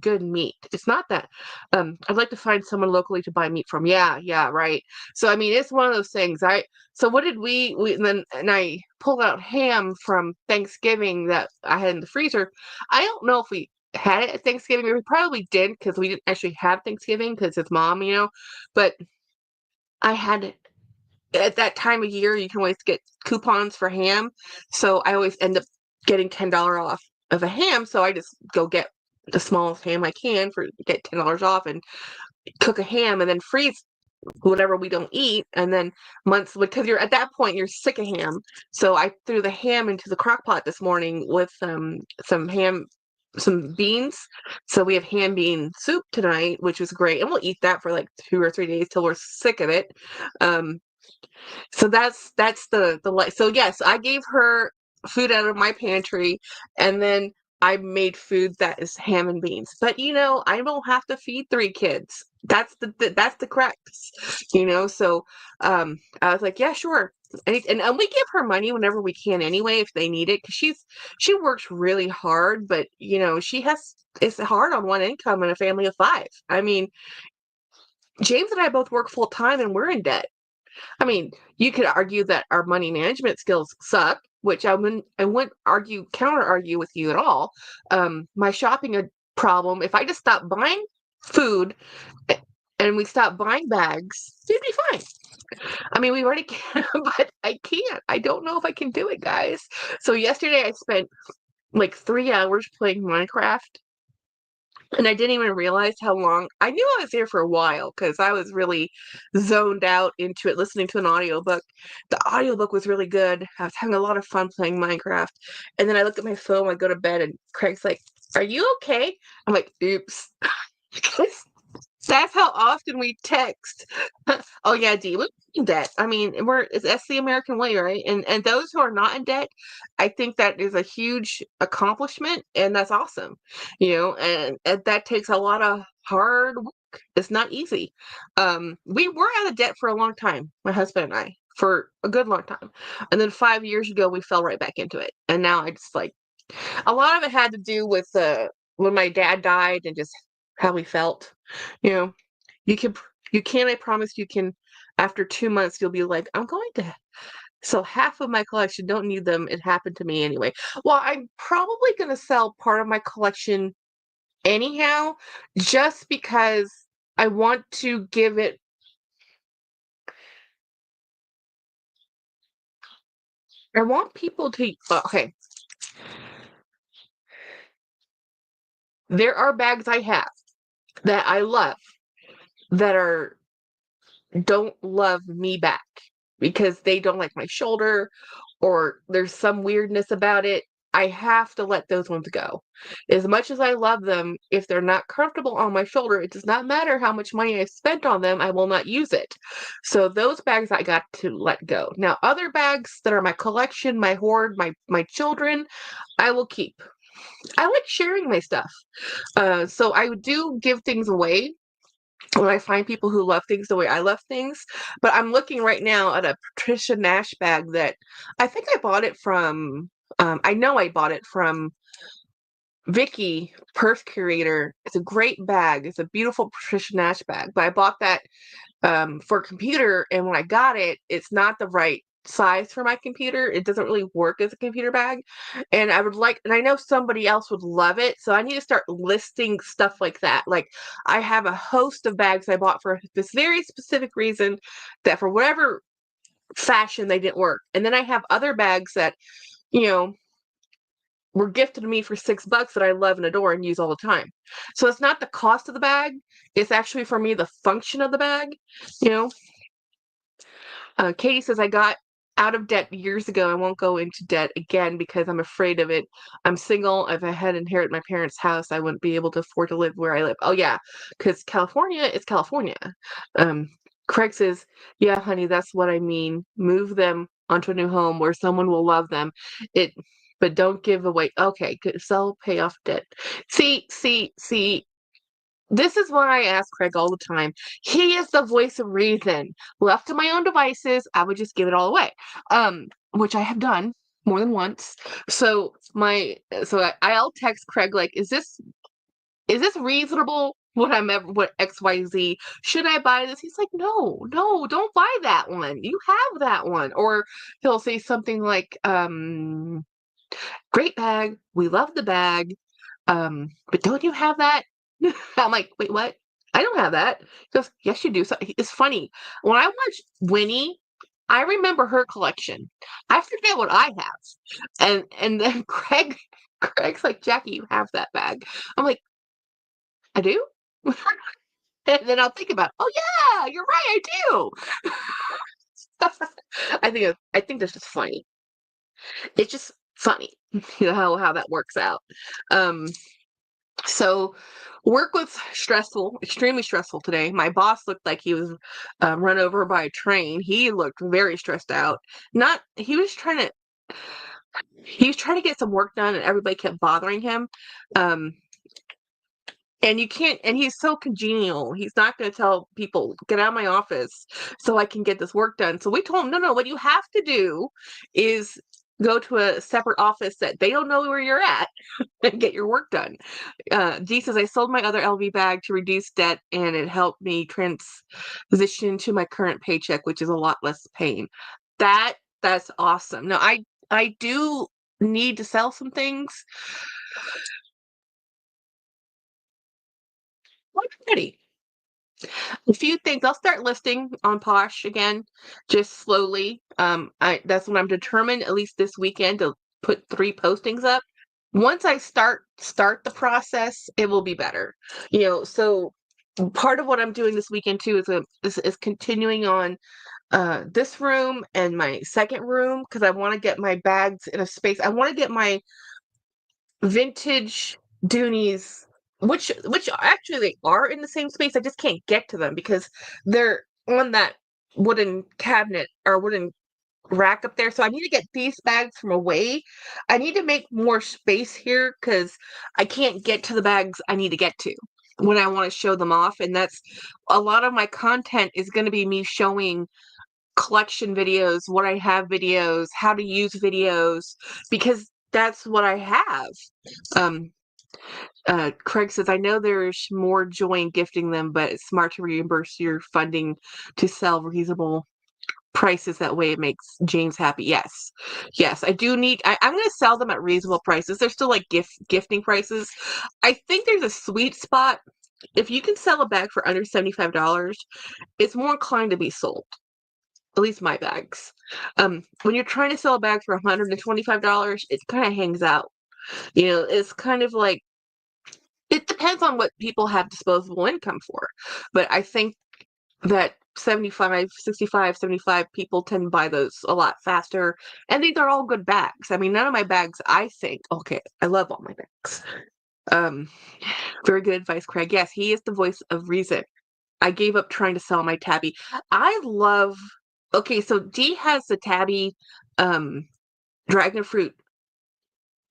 good meat. It's not that I'd like to find someone locally to buy meat from. Yeah, right. So I mean, it's one of those things. So what did we and I pulled out ham from Thanksgiving that I had in the freezer. I don't know if we had it at Thanksgiving, or we probably did, because we didn't actually have Thanksgiving because it's mom, but I had it at that time of year. You can always get coupons for ham, so I always end up getting $10 off of a ham. So I just go get the smallest ham I can get $10 off, and cook a ham, and then freeze whatever we don't eat, and then months, because you're at that point you're sick of ham. So I threw the ham into the crock pot this morning with some beans. So we have ham bean soup tonight, which was great, and we'll eat that for like 2 or 3 days till we're sick of it. So that's the so yes, I gave her food out of my pantry, and then I made food that is ham and beans. But I don't have to feed 3 kids. That's the crux, So I was like, yeah, sure. And we give her money whenever we can anyway, if they need it, because she works really hard, but it's hard on one income and a family of 5. I mean, James and I both work full time, and we're in debt. I mean, you could argue that our money management skills suck, which I wouldn't counter argue with you at all. My shopping problem, if I just stop buying food and we stop buying bags, we'd be fine. I mean, we already can, but I can't. I don't know if I can do it, guys. So yesterday I spent like 3 hours playing Minecraft. And I didn't even realize how long. I knew I was there for a while because I was really zoned out into it, listening to an audiobook. The audiobook was really good. I was having a lot of fun playing Minecraft. And then I look at my phone, I go to bed, and Craig's like, are you okay? I'm like, oops. That's how often we text. Oh yeah, Dee, we're in debt. I mean, that's the American way, right? And those who are not in debt, I think that is a huge accomplishment, and that's awesome. And that takes a lot of hard work. It's not easy. We were out of debt for a long time, my husband and I, for a good long time. And then 5 years ago we fell right back into it. And now I just like, a lot of it had to do with when my dad died and just how we felt. You know, you can, you can, I promise you can, after 2 months, you'll be like, I'm going to. So half of my collection don't need them. It happened to me anyway. Well, I'm probably going to sell part of my collection anyhow, just because I want to give it. I want people to. Okay, there are bags I have that I love that are don't love me back because they don't like my shoulder or there's some weirdness about it. I have to let those ones go. As much as I love them, if they're not comfortable on my shoulder, it does not matter how much money I spent on them, I will not use it. So those bags I got to let go. Now, other bags that are my collection, my hoard, my children, I will keep. I like sharing my stuff. So I do give things away when I find people who love things the way I love things. But I'm looking right now at a Patricia Nash bag that I think I bought it from. I know I bought it from Vicky, Purse Curator. It's a great bag. It's a beautiful Patricia Nash bag. But I bought that for a computer, and when I got it, it's not the right size for my computer. It doesn't really work as a computer bag. And I would like, and I know somebody else would love it. So I need to start listing stuff like that. Like I have a host of bags I bought for this very specific reason that for whatever fashion they didn't work. And then I have other bags that, you know, were gifted to me for $6 that I love and adore and use all the time. So it's not the cost of the bag. It's actually for me the function of the bag, you know. Katie says, I got out of debt years ago. I won't go into debt again because I'm afraid of it. I'm single. If I had inherited my parents' house, I wouldn't be able to afford to live where I live. Oh, yeah, because California is California. Um, Craig says, yeah, honey, that's what I mean. Move them onto a new home where someone will love them. It, but don't give away. Okay, good. Sell, pay off debt. See. This is what I ask Craig all the time. He is the voice of reason. Left to my own devices, I would just give it all away, which I have done more than once. I'll text Craig like, is this reasonable? What XYZ? Should I buy this? He's like, no, don't buy that one. You have that one. Or he'll say something like, great bag. We love the bag. But don't you have that? I'm like, wait, what? I don't have that. He goes, yes, you do. So it's funny. When I watch Winnie, I remember her collection. I forget what I have. And then Craig's like, Jackie, you have that bag. I'm like, I do? And then I'll think about, oh yeah, you're right, I do. I think that's just funny. It's just funny, you know, how that works out. Um, So work was stressful, extremely stressful today. My boss looked like he was run over by a train. He looked very stressed out. Not he was trying to get some work done, and everybody kept bothering him. Um, and you can't. And he's so congenial. He's not going to tell people get out of my office so I can get this work done. So we told him, no. What you have to do is go to a separate office that they don't know where you're at and get your work done. G says, I sold my other LV bag to reduce debt and it helped me transition to my current paycheck, which is a lot less pain. That's awesome. Now I do need to sell some things. I'm ready. A few things. I'll start listing on Posh again, just slowly. That's when I'm determined, at least this weekend, to put 3 postings up. Once I start the process, it will be better. You know, so part of what I'm doing this weekend too is continuing on this room and my second room because I want to get my bags in a space. I want to get my vintage Doonies, which actually they are in the same space. I just can't get to them because they're on that wooden cabinet or wooden rack up there. So I need to get these bags from away. I need to make more space here because I can't get to the bags I need to get to when I want to show them off. And that's a lot of my content is going to be me showing collection videos, what I have videos, how to use videos, because that's what I have. Um, Craig says, I know there's more joy in gifting them, but it's smart to reimburse your funding to sell reasonable prices. That way it makes James happy. Yes. Yes, I do need, I'm going to sell them at reasonable prices. They're still like gifting prices. I think there's a sweet spot. If you can sell a bag for under $75, it's more inclined to be sold. At least my bags. When you're trying to sell a bag for $125, it kind of hangs out. It's kind of like, it depends on what people have disposable income for. But I think that 75, 65, 75 people tend to buy those a lot faster. And these are all good bags. I mean, none of my bags, I think, okay, I love all my bags. Very good advice, Craig. Yes, he is the voice of reason. I gave up trying to sell my tabby. I love, okay, so Dee has the tabby dragon fruit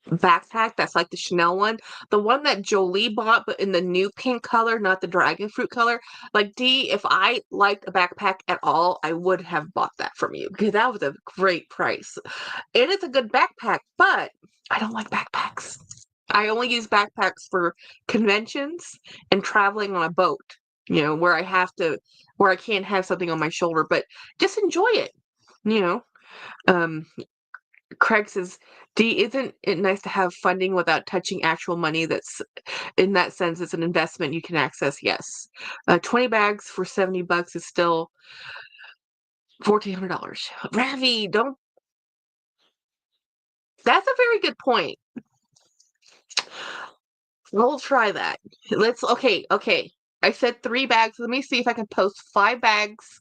backpack that's like the Chanel one. The one that Jolie bought, but in the new pink color, not the dragon fruit color. Like, Dee, if I liked a backpack at all, I would have bought that from you because that was a great price. And it's a good backpack, but I don't like backpacks. I only use backpacks for conventions and traveling on a boat, where I can't have something on my shoulder, but just enjoy it, you know. Um, Craig says, D, isn't it nice to have funding without touching actual money? That's, in that sense, it's an investment you can access. Yes. 20 bags for $70 is still $1,400. Ravi, don't, that's a very good point. We'll try that. Okay. I said 3 bags. Let me see if I can post 5 bags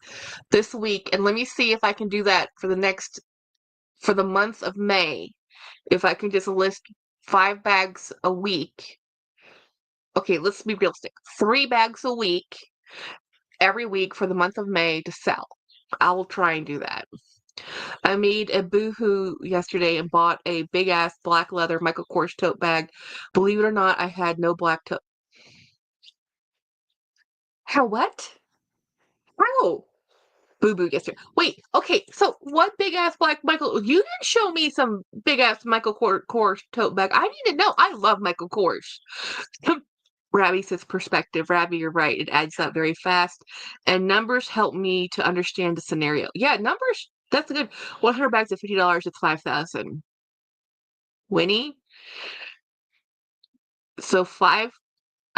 this week. And let me see if I can do that for the month of May. If I can just list 5 bags a week. Okay, let's be realistic. 3 bags a week, every week for the month of May to sell. I will try and do that. I made a boohoo yesterday and bought a big ass black leather Michael Kors tote bag. Believe it or not, I had no black tote. How what? How? Boo boo yesterday. Wait, okay, so what big ass black Michael? You didn't show me some big ass Michael Kors tote bag. I need to know. I love Michael Kors. Rabbi says perspective. Rabbi, you're right. It adds up very fast. And numbers help me to understand the scenario. Yeah, numbers, that's good. 100 bags at $50, it's 5,000. Winnie? So 5.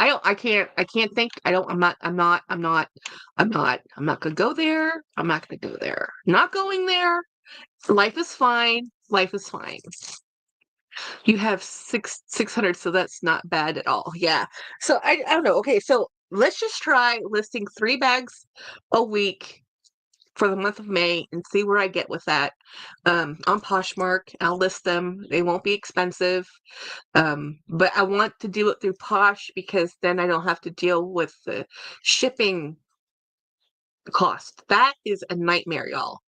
I can't think. I'm not gonna go there. I'm not gonna go there. Not going there. Life is fine. Life is fine. You have 600, so that's not bad at all. Yeah. So I don't know. Okay, so let's just try listing 3 bags a week for the month of May and see where I get with that. On Poshmark, I'll list them. They won't be expensive. But I want to do it through Posh because then I don't have to deal with the shipping cost. That is a nightmare, y'all.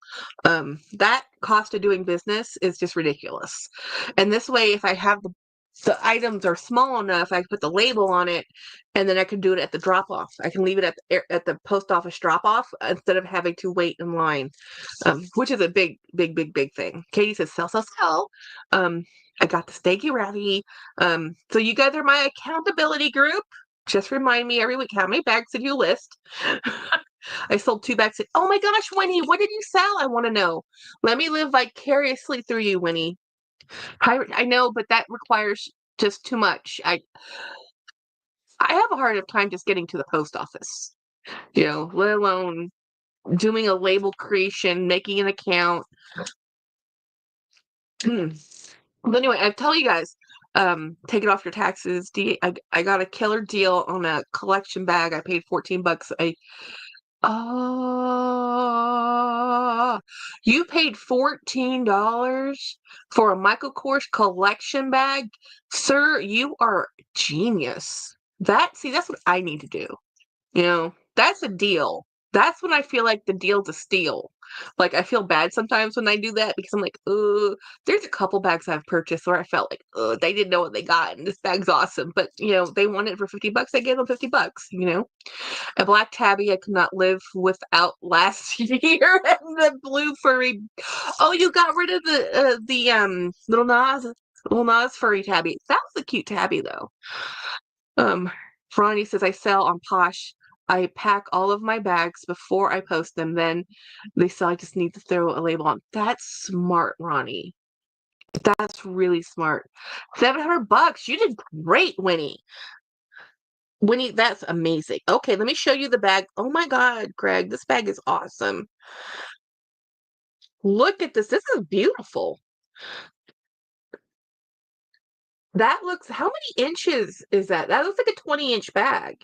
That cost of doing business is just ridiculous. And this way, if I have the items are small enough, I can put the label on it, and then I can do it at the drop off. I can leave it at the post office drop off instead of having to wait in line, which is a big thing. Katie says, sell, sell, sell. I got the steaky ravi. So you guys are my accountability group. Just remind me every week, how many bags did you list? I sold 2 bags. Oh my gosh, Winnie, what did you sell? I want to know. Let me live vicariously through you, Winnie. I know, but that requires just too much. I have a hard time just getting to the post office, let alone doing a label creation, making an account. But anyway, I tell you guys, take it off your taxes. I got a killer deal on a collection bag. I paid $14. You paid $14 for a Michael Kors collection bag? Sir, you are genius. That's what I need to do. That's a deal. That's when I feel like the deal's a steal. Like, I feel bad sometimes when I do that because I'm like, there's a couple bags I've purchased where I felt like, they didn't know what they got, and this bag's awesome. But, they want it for $50. I gave them $50, A black tabby I could not live without last year. And the blue furry. Oh, you got rid of the little Nas? Well, not as furry tabby. That was a cute tabby though. Um, Ronnie says I sell on Posh. I pack all of my bags before I post them. Then they sell. I just need to throw a label on. That's smart, Ronnie. That's really smart. $700. You did great, Winnie. Winnie, that's amazing. Okay, let me show you the bag. Oh my God, Greg, this bag is awesome. Look at this. This is beautiful. That looks, how many inches is that? That looks like a 20-inch bag.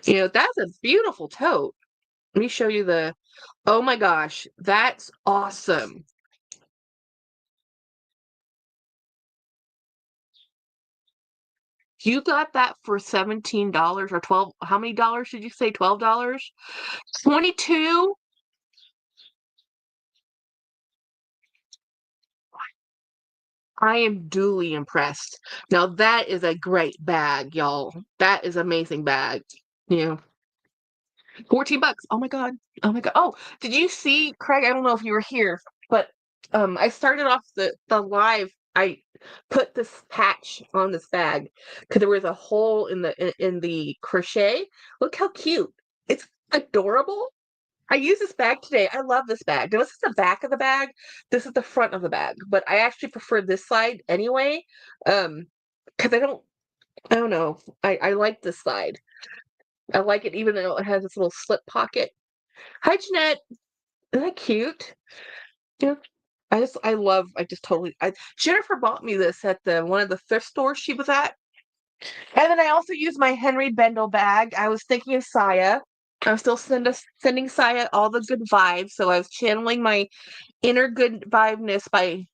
You know, that's a beautiful tote. Let me show you the, oh my gosh, that's awesome. You got that for $17 or 12, how many dollars did you say? $12? 22? I am duly impressed. Now that is a great bag, y'all. That is amazing bag. You know, $14. Oh my God. Oh my God. Oh, did you see, Craig? I don't know if you were here, but I started off the live. I put this patch on this bag because there was a hole in the crochet. Look how cute. It's adorable. I use this bag today. I love this bag. Now, this is the back of the bag. This is the front of the bag, but I actually prefer this side anyway. Because I don't know. I like this side. I like it even though it has this little slip pocket. Hi, Jeanette. Isn't that cute? Yeah. I just totally, Jennifer bought me this at one of the thrift stores she was at. And then I also used my Henry Bendel bag. I was thinking of Saya. I'm still sending Saya all the good vibes. So I was channeling my inner good vibeness by,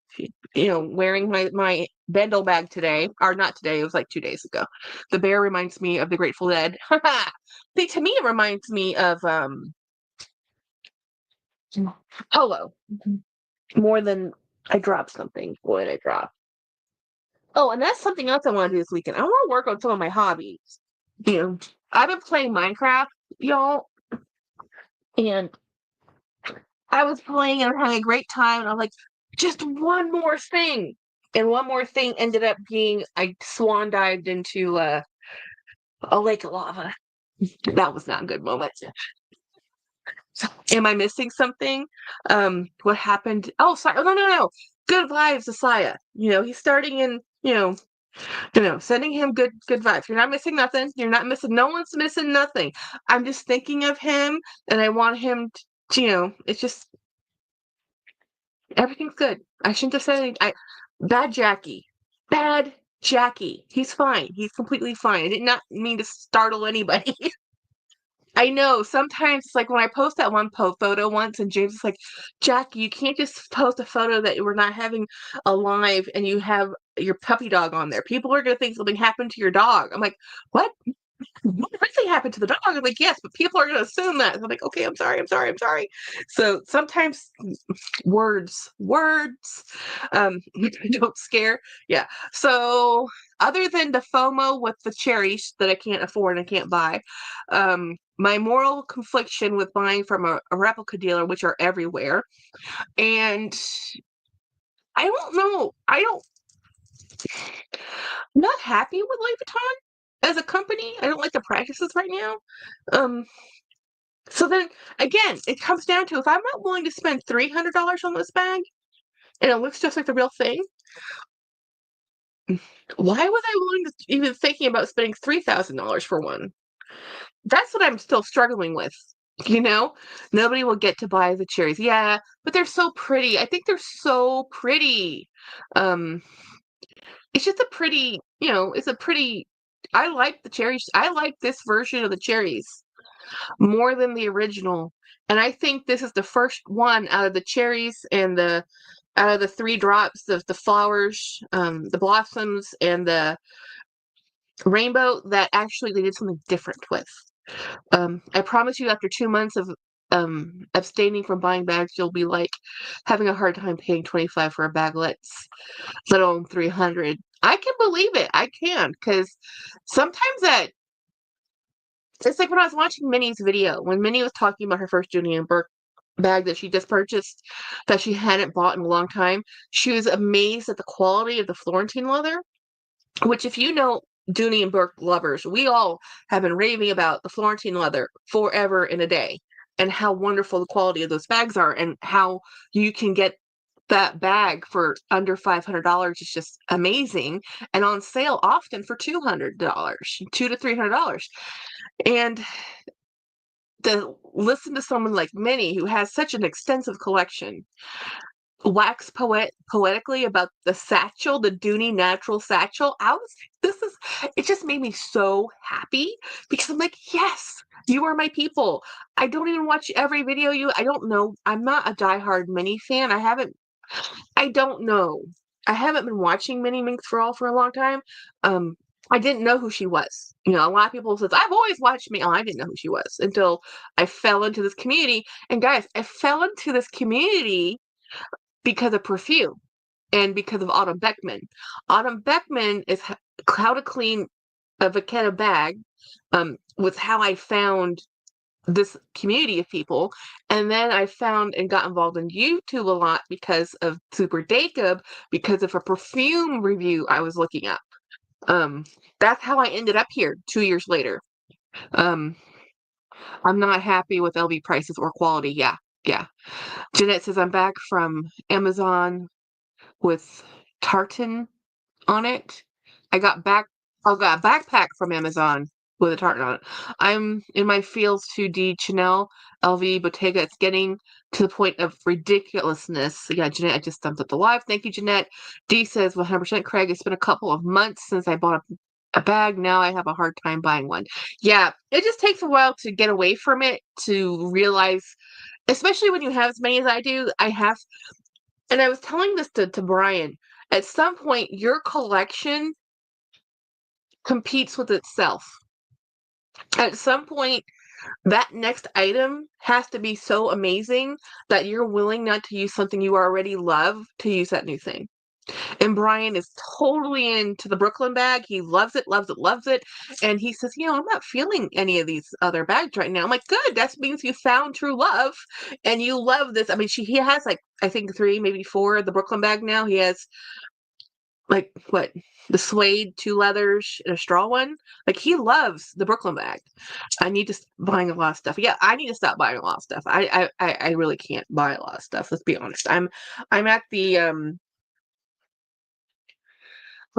wearing my Bendel bag today. Or not today, it was like 2 days ago. The bear reminds me of the Grateful Dead. See, to me, it reminds me of Polo more than I dropped something. What did I drop? Oh, and that's something else I want to do this weekend. I want to work on some of my hobbies. You know, I've been playing Minecraft, y'all, and I was playing and having a great time, and I'm like, just one more thing. And one more thing ended up being I swan dived into a lake of lava. That was not a good moment. So, am I missing something? What happened? Oh, sorry. Oh, no. Good vibes, Asaya. He's starting in, sending him good vibes. You're not missing nothing. You're not missing, no one's missing nothing. I'm just thinking of him and I want him to, it's just, everything's good. I shouldn't have said anything. Bad Jackie. Bad Jackie. He's fine. He's completely fine. I did not mean to startle anybody. I know. Sometimes it's like when I post that one photo once, and James is like, Jackie, you can't just post a photo that we're not having a live and you have your puppy dog on there. People are going to think something happened to your dog. I'm like, what? What really happened to the dog? I'm like, yes, but people are going to assume that. I'm like, okay, I'm sorry. So sometimes words, don't scare. Yeah. So other than the FOMO with the cherries that I can't afford and I can't buy, my moral confliction with buying from a replica dealer, which are everywhere, and I don't know. I'm not happy with Louis Vuitton as a company. I don't like the practices right now. Um, so then again, it comes down to if I'm not willing to spend $300 on this bag and it looks just like the real thing, why was I willing to even thinking about spending $3,000 for one? That's what I'm still struggling with. Nobody will get to buy the cherries. Yeah, but they're so pretty. I think they're so pretty. Um, it's just a pretty, it's a pretty. I like the cherries. I like this version of the cherries more than the original. And I think this is the first one out of the cherries and out of the three drops of the flowers, the blossoms and the rainbow that actually they did something different with. I promise you, after 2 months of abstaining from buying bags, you'll be like having a hard time paying $25 for a baglet, let alone $300. I can believe it. I can, because sometimes it's like when I was watching Minnie's video, when Minnie was talking about her first Junie and Burke bag that she just purchased that she hadn't bought in a long time. She was amazed at the quality of the Florentine leather, which if you know Dooney and Burke lovers, we all have been raving about the Florentine leather forever and a day, and how wonderful the quality of those bags are, and how you can get that bag for under $500 is just amazing, and on sale often for $200, $200 to $300. And to listen to someone like Minnie, who has such an extensive collection, wax poetically about the satchel, the Dooney natural satchel. It just made me so happy, because I'm like, yes, you are my people. I don't even watch every video I don't know. I'm not a diehard Minnie fan. I don't know. I haven't been watching Minnie Minx for a long time. Um, I didn't know who she was. You know, a lot of people says, I've always watched me. Oh, I didn't know who she was until I fell into this community. And guys, I fell into this community because of perfume and because of Autumn Beckman. Autumn Beckman is how to clean a Vachetta bag, was how I found this community of people. And then I found and got involved in YouTube a lot because of Super Dacob, because of a perfume review I was looking up. That's how I ended up here 2 years later. Um, I'm not happy with LV prices or quality. Yeah, yeah. Jeanette says I'm back from Amazon with tartan on it. I got back I got a backpack from Amazon with a tartan on it. I'm in my feels 2D Chanel, LV, Bottega. It's getting to the point of ridiculousness. Yeah, Jeanette, I just thumbs up the live. Thank you, Jeanette. D says 100% Craig. It's been a couple of months since I bought a bag. Now I have a hard time buying one. Yeah, it just takes a while to get away from it, to realize, especially when you have as many as I do. And I was telling this to Brian, at some point, your collection competes with itself. At some point, that next item has to be so amazing that you're willing not to use something you already love to use that new thing. And Brian is totally into the Brooklyn bag. He loves it, loves it, loves it. And he says, I'm not feeling any of these other bags right now. I'm like, good. That means you found true love and you love this. I mean, he has like, I think 3, maybe 4 of the Brooklyn bag now. He has like what, the suede, 2 leathers, and a straw one. Like, he loves the Brooklyn bag. I need to stop buying a lot of stuff. Yeah, I need to stop buying a lot of stuff. I really can't buy a lot of stuff. Let's be honest. I'm at the I'm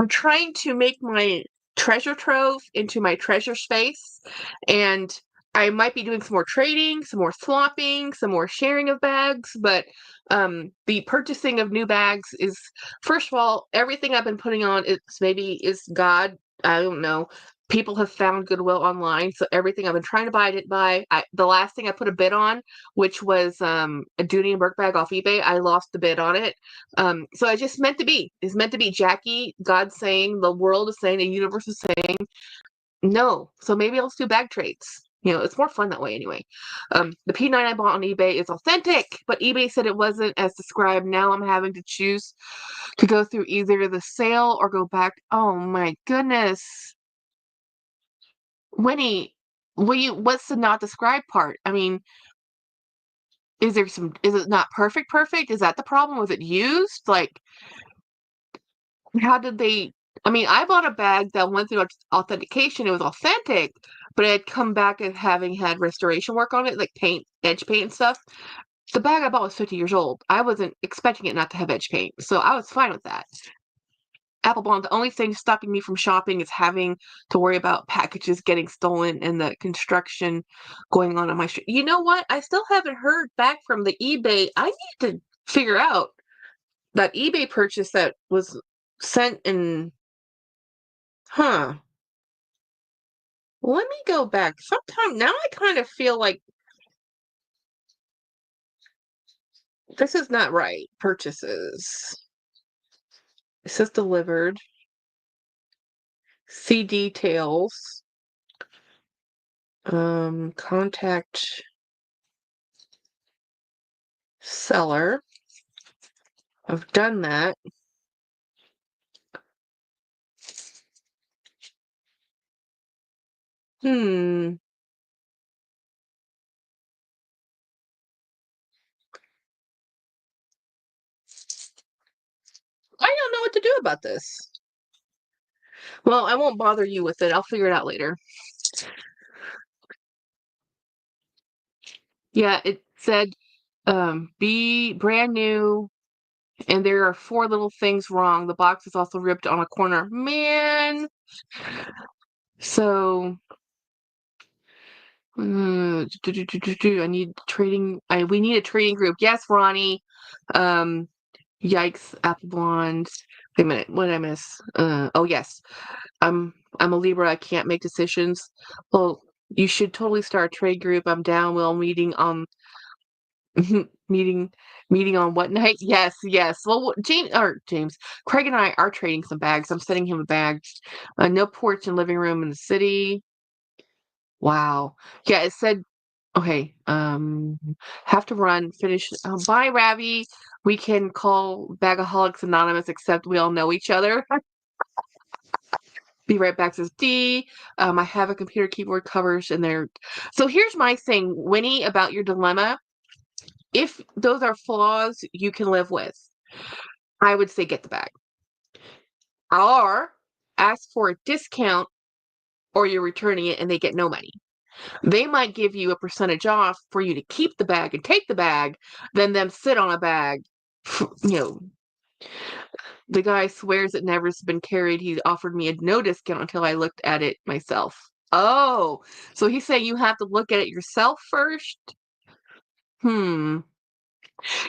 trying to make my treasure trove into my treasure space, and I might be doing some more trading, some more swapping, some more sharing of bags, but the purchasing of new bags is, first of all, everything I've been putting on is God. I don't know. People have found Goodwill online, so everything I've been trying to buy, I didn't buy. The last thing I put a bid on, which was a Dooney and Burke bag off eBay, I lost the bid on it. So it's just meant to be. It's meant to be. Jackie, God's saying, the world is saying, the universe is saying, no. So maybe I'll just do bag trades. It's more fun that way anyway. The P9 I bought on eBay is authentic, but eBay said it wasn't as described. Now I'm having to choose to go through either the sale or go back. Oh my goodness. Winnie, what's the not described part? I mean, is it not perfect? Is that the problem? Was it used? Like, how did they? I mean, I bought a bag that went through authentication. It was authentic, but it had come back as having had restoration work on it, like edge paint and stuff. The bag I bought was 50 years old. I wasn't expecting it not to have edge paint, so I was fine with that. Applebaum, the only thing stopping me from shopping is having to worry about packages getting stolen and the construction going on my street. You know what? I still haven't heard back from the eBay. I need to figure out that eBay purchase that was sent in. Huh. Let me go back. Sometime now I kind of feel like this is not right. Purchases. It says delivered. See details. Contact seller. I've done that. Hmm. to do about this. Well, I won't bother you with it. I'll figure it out later. Yeah, it said be brand new, and there are 4 little things wrong. The box is also ripped on a corner. Man. So I need trading. We need a trading group. Yes, Ronnie. Yikes, Apple Blonde. Wait a minute, what did I miss? Oh yes. I'm a Libra, I can't make decisions. Well, you should totally start a trade group. I'm down. We'll meeting on meeting meeting on what night? Yes, yes. Well, James, Craig and I are trading some bags. I'm sending him a bag. No porch and living room in the city. Wow. Yeah, it said okay. Have to run. Finish. Bye, Ravi. We can call Bagaholics Anonymous, except we all know each other. Be right back, says D. I have a computer keyboard covers in there. So here's my thing, Winnie, about your dilemma. If those are flaws you can live with, I would say get the bag. Or ask for a discount, or you're returning it and they get no money. They might give you a percentage off for you to keep the bag and take the bag, then them sit on a bag. You know, the guy swears it never's been carried. He offered me a no discount until I looked at it myself. Oh, so he's saying you have to look at it yourself first? Hmm.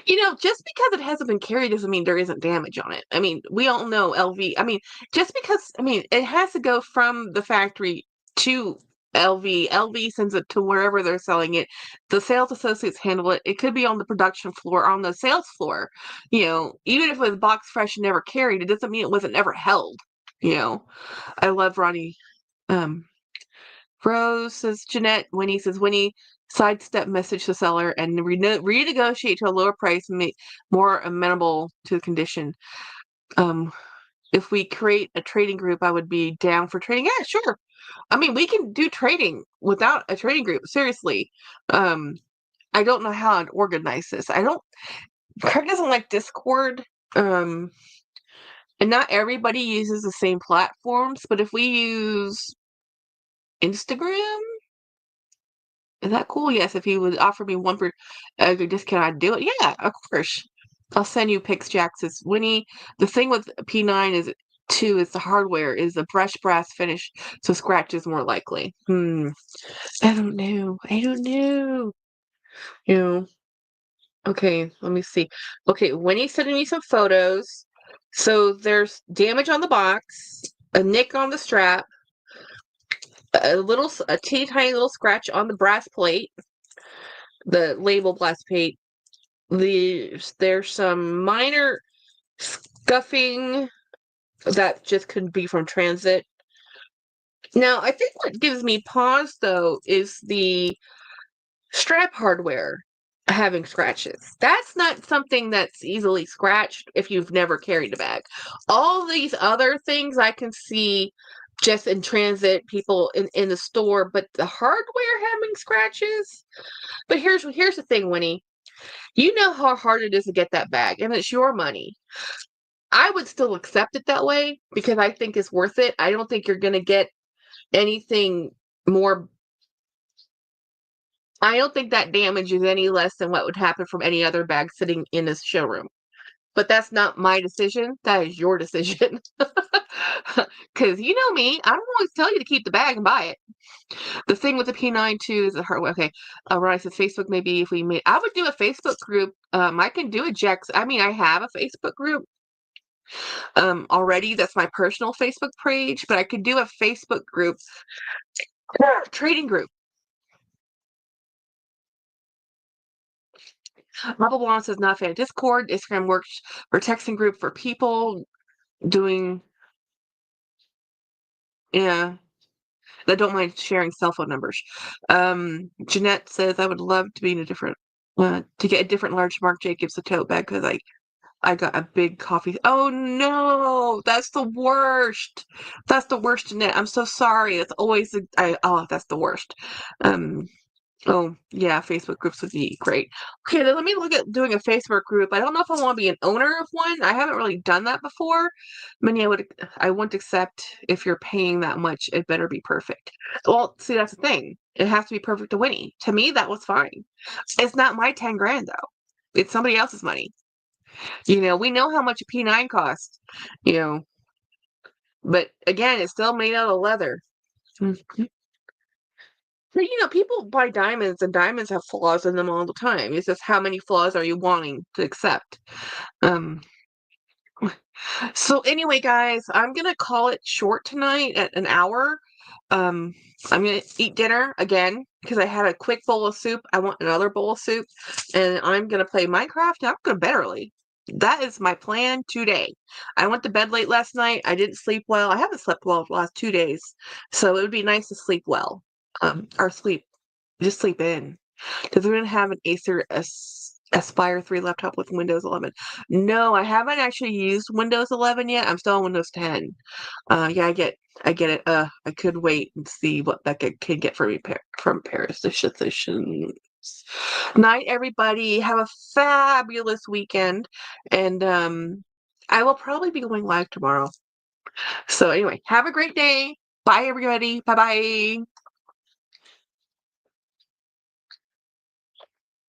Just because it hasn't been carried doesn't mean there isn't damage on it. I mean, we all know LV. I mean, just because, it has to go from the factory to LV. LV sends it to wherever they're selling it. The sales associates handle it. It could be on the production floor, on the sales floor. Even if it was box fresh and never carried, it doesn't mean it wasn't ever held. I love Ronnie. Um, Rose says Jeanette. Winnie says Winnie. Sidestep message the seller and renegotiate to a lower price and make more amenable to the condition. If we create a trading group, I would be down for trading. Yeah, sure. We can do trading without a trading group. Seriously. I don't know how I'd organize this. Craig doesn't like Discord. And not everybody uses the same platforms, but if we use Instagram, is that cool? Yes, if he would offer me one per discount, I'd do it. Yeah, of course. I'll send you pics, Jack. Says Winnie. The thing with P9 is too is the hardware is a brushed brass finish, so scratch is more likely. I don't know. I don't know. You know. Okay, let me see. Okay, Winnie's sending me some photos. So there's damage on the box, a nick on the strap, a teeny tiny little scratch on the brass plate, the label brass plate. There's some minor scuffing that just could be from transit. Now, I think what gives me pause though is the strap hardware having scratches. That's not something that's easily scratched if you've never carried a bag. All these other things I can see just in transit, people in the store, but the hardware having scratches. But here's the thing, Winnie. You know how hard it is to get that bag, and it's your money. I would still accept it that way because I think it's worth it. I don't think you're going to get anything more. I don't think that damage is any less than what would happen from any other bag sitting in this showroom. But that's not my decision. That is your decision. Because you know me, I don't always tell you to keep the bag and buy it. The thing with the P9 too is the hard. Okay, Ron says Facebook. Maybe if we made, I would do a Facebook group. I can do a Jex. I have a Facebook group. Already. That's my personal Facebook page, but I could do a Facebook group, trading group. Bubble Blonde says not a fan of Discord. Instagram works for texting group for people doing, yeah, that don't mind sharing cell phone numbers. Jeanette says I would love to be in a different, to get a different large Marc Jacobs a tote bag because I got a big coffee. Oh no, that's the worst. That's the worst, Jeanette. I'm so sorry. That's always that's the worst. Oh, yeah, Facebook groups would be great. Okay, then let me look at doing a Facebook group. I don't know if I want to be an owner of one. I haven't really done that before. I wouldn't accept if you're paying that much, it better be perfect. Well, see, that's the thing. It has to be perfect to Winnie. To me, that was fine. It's not my 10 grand though. It's somebody else's money. We know how much a P9 costs, you know, but again, it's still made out of leather. Mhm. But people buy diamonds and diamonds have flaws in them all the time. It's just how many flaws are you wanting to accept? Um, so anyway, guys, I'm gonna call it short tonight at an hour. Um, I'm gonna eat dinner again because I had a quick bowl of soup. I want another bowl of soup, and I'm gonna play Minecraft. And I'm going to bed early. That is my plan today. I went to bed late last night. I didn't sleep well. I haven't slept well the last 2 days, so it would be nice to sleep well. Or just sleep in, because we're gonna have an Acer Aspire 3 laptop with Windows 11. No, I haven't actually used Windows 11 yet. I'm still on Windows 10. Yeah, I get it. I could wait and see what that can get for me from Paris. Night, everybody. Have a fabulous weekend, and I will probably be going live tomorrow. So anyway, have a great day. Bye, everybody. Bye bye.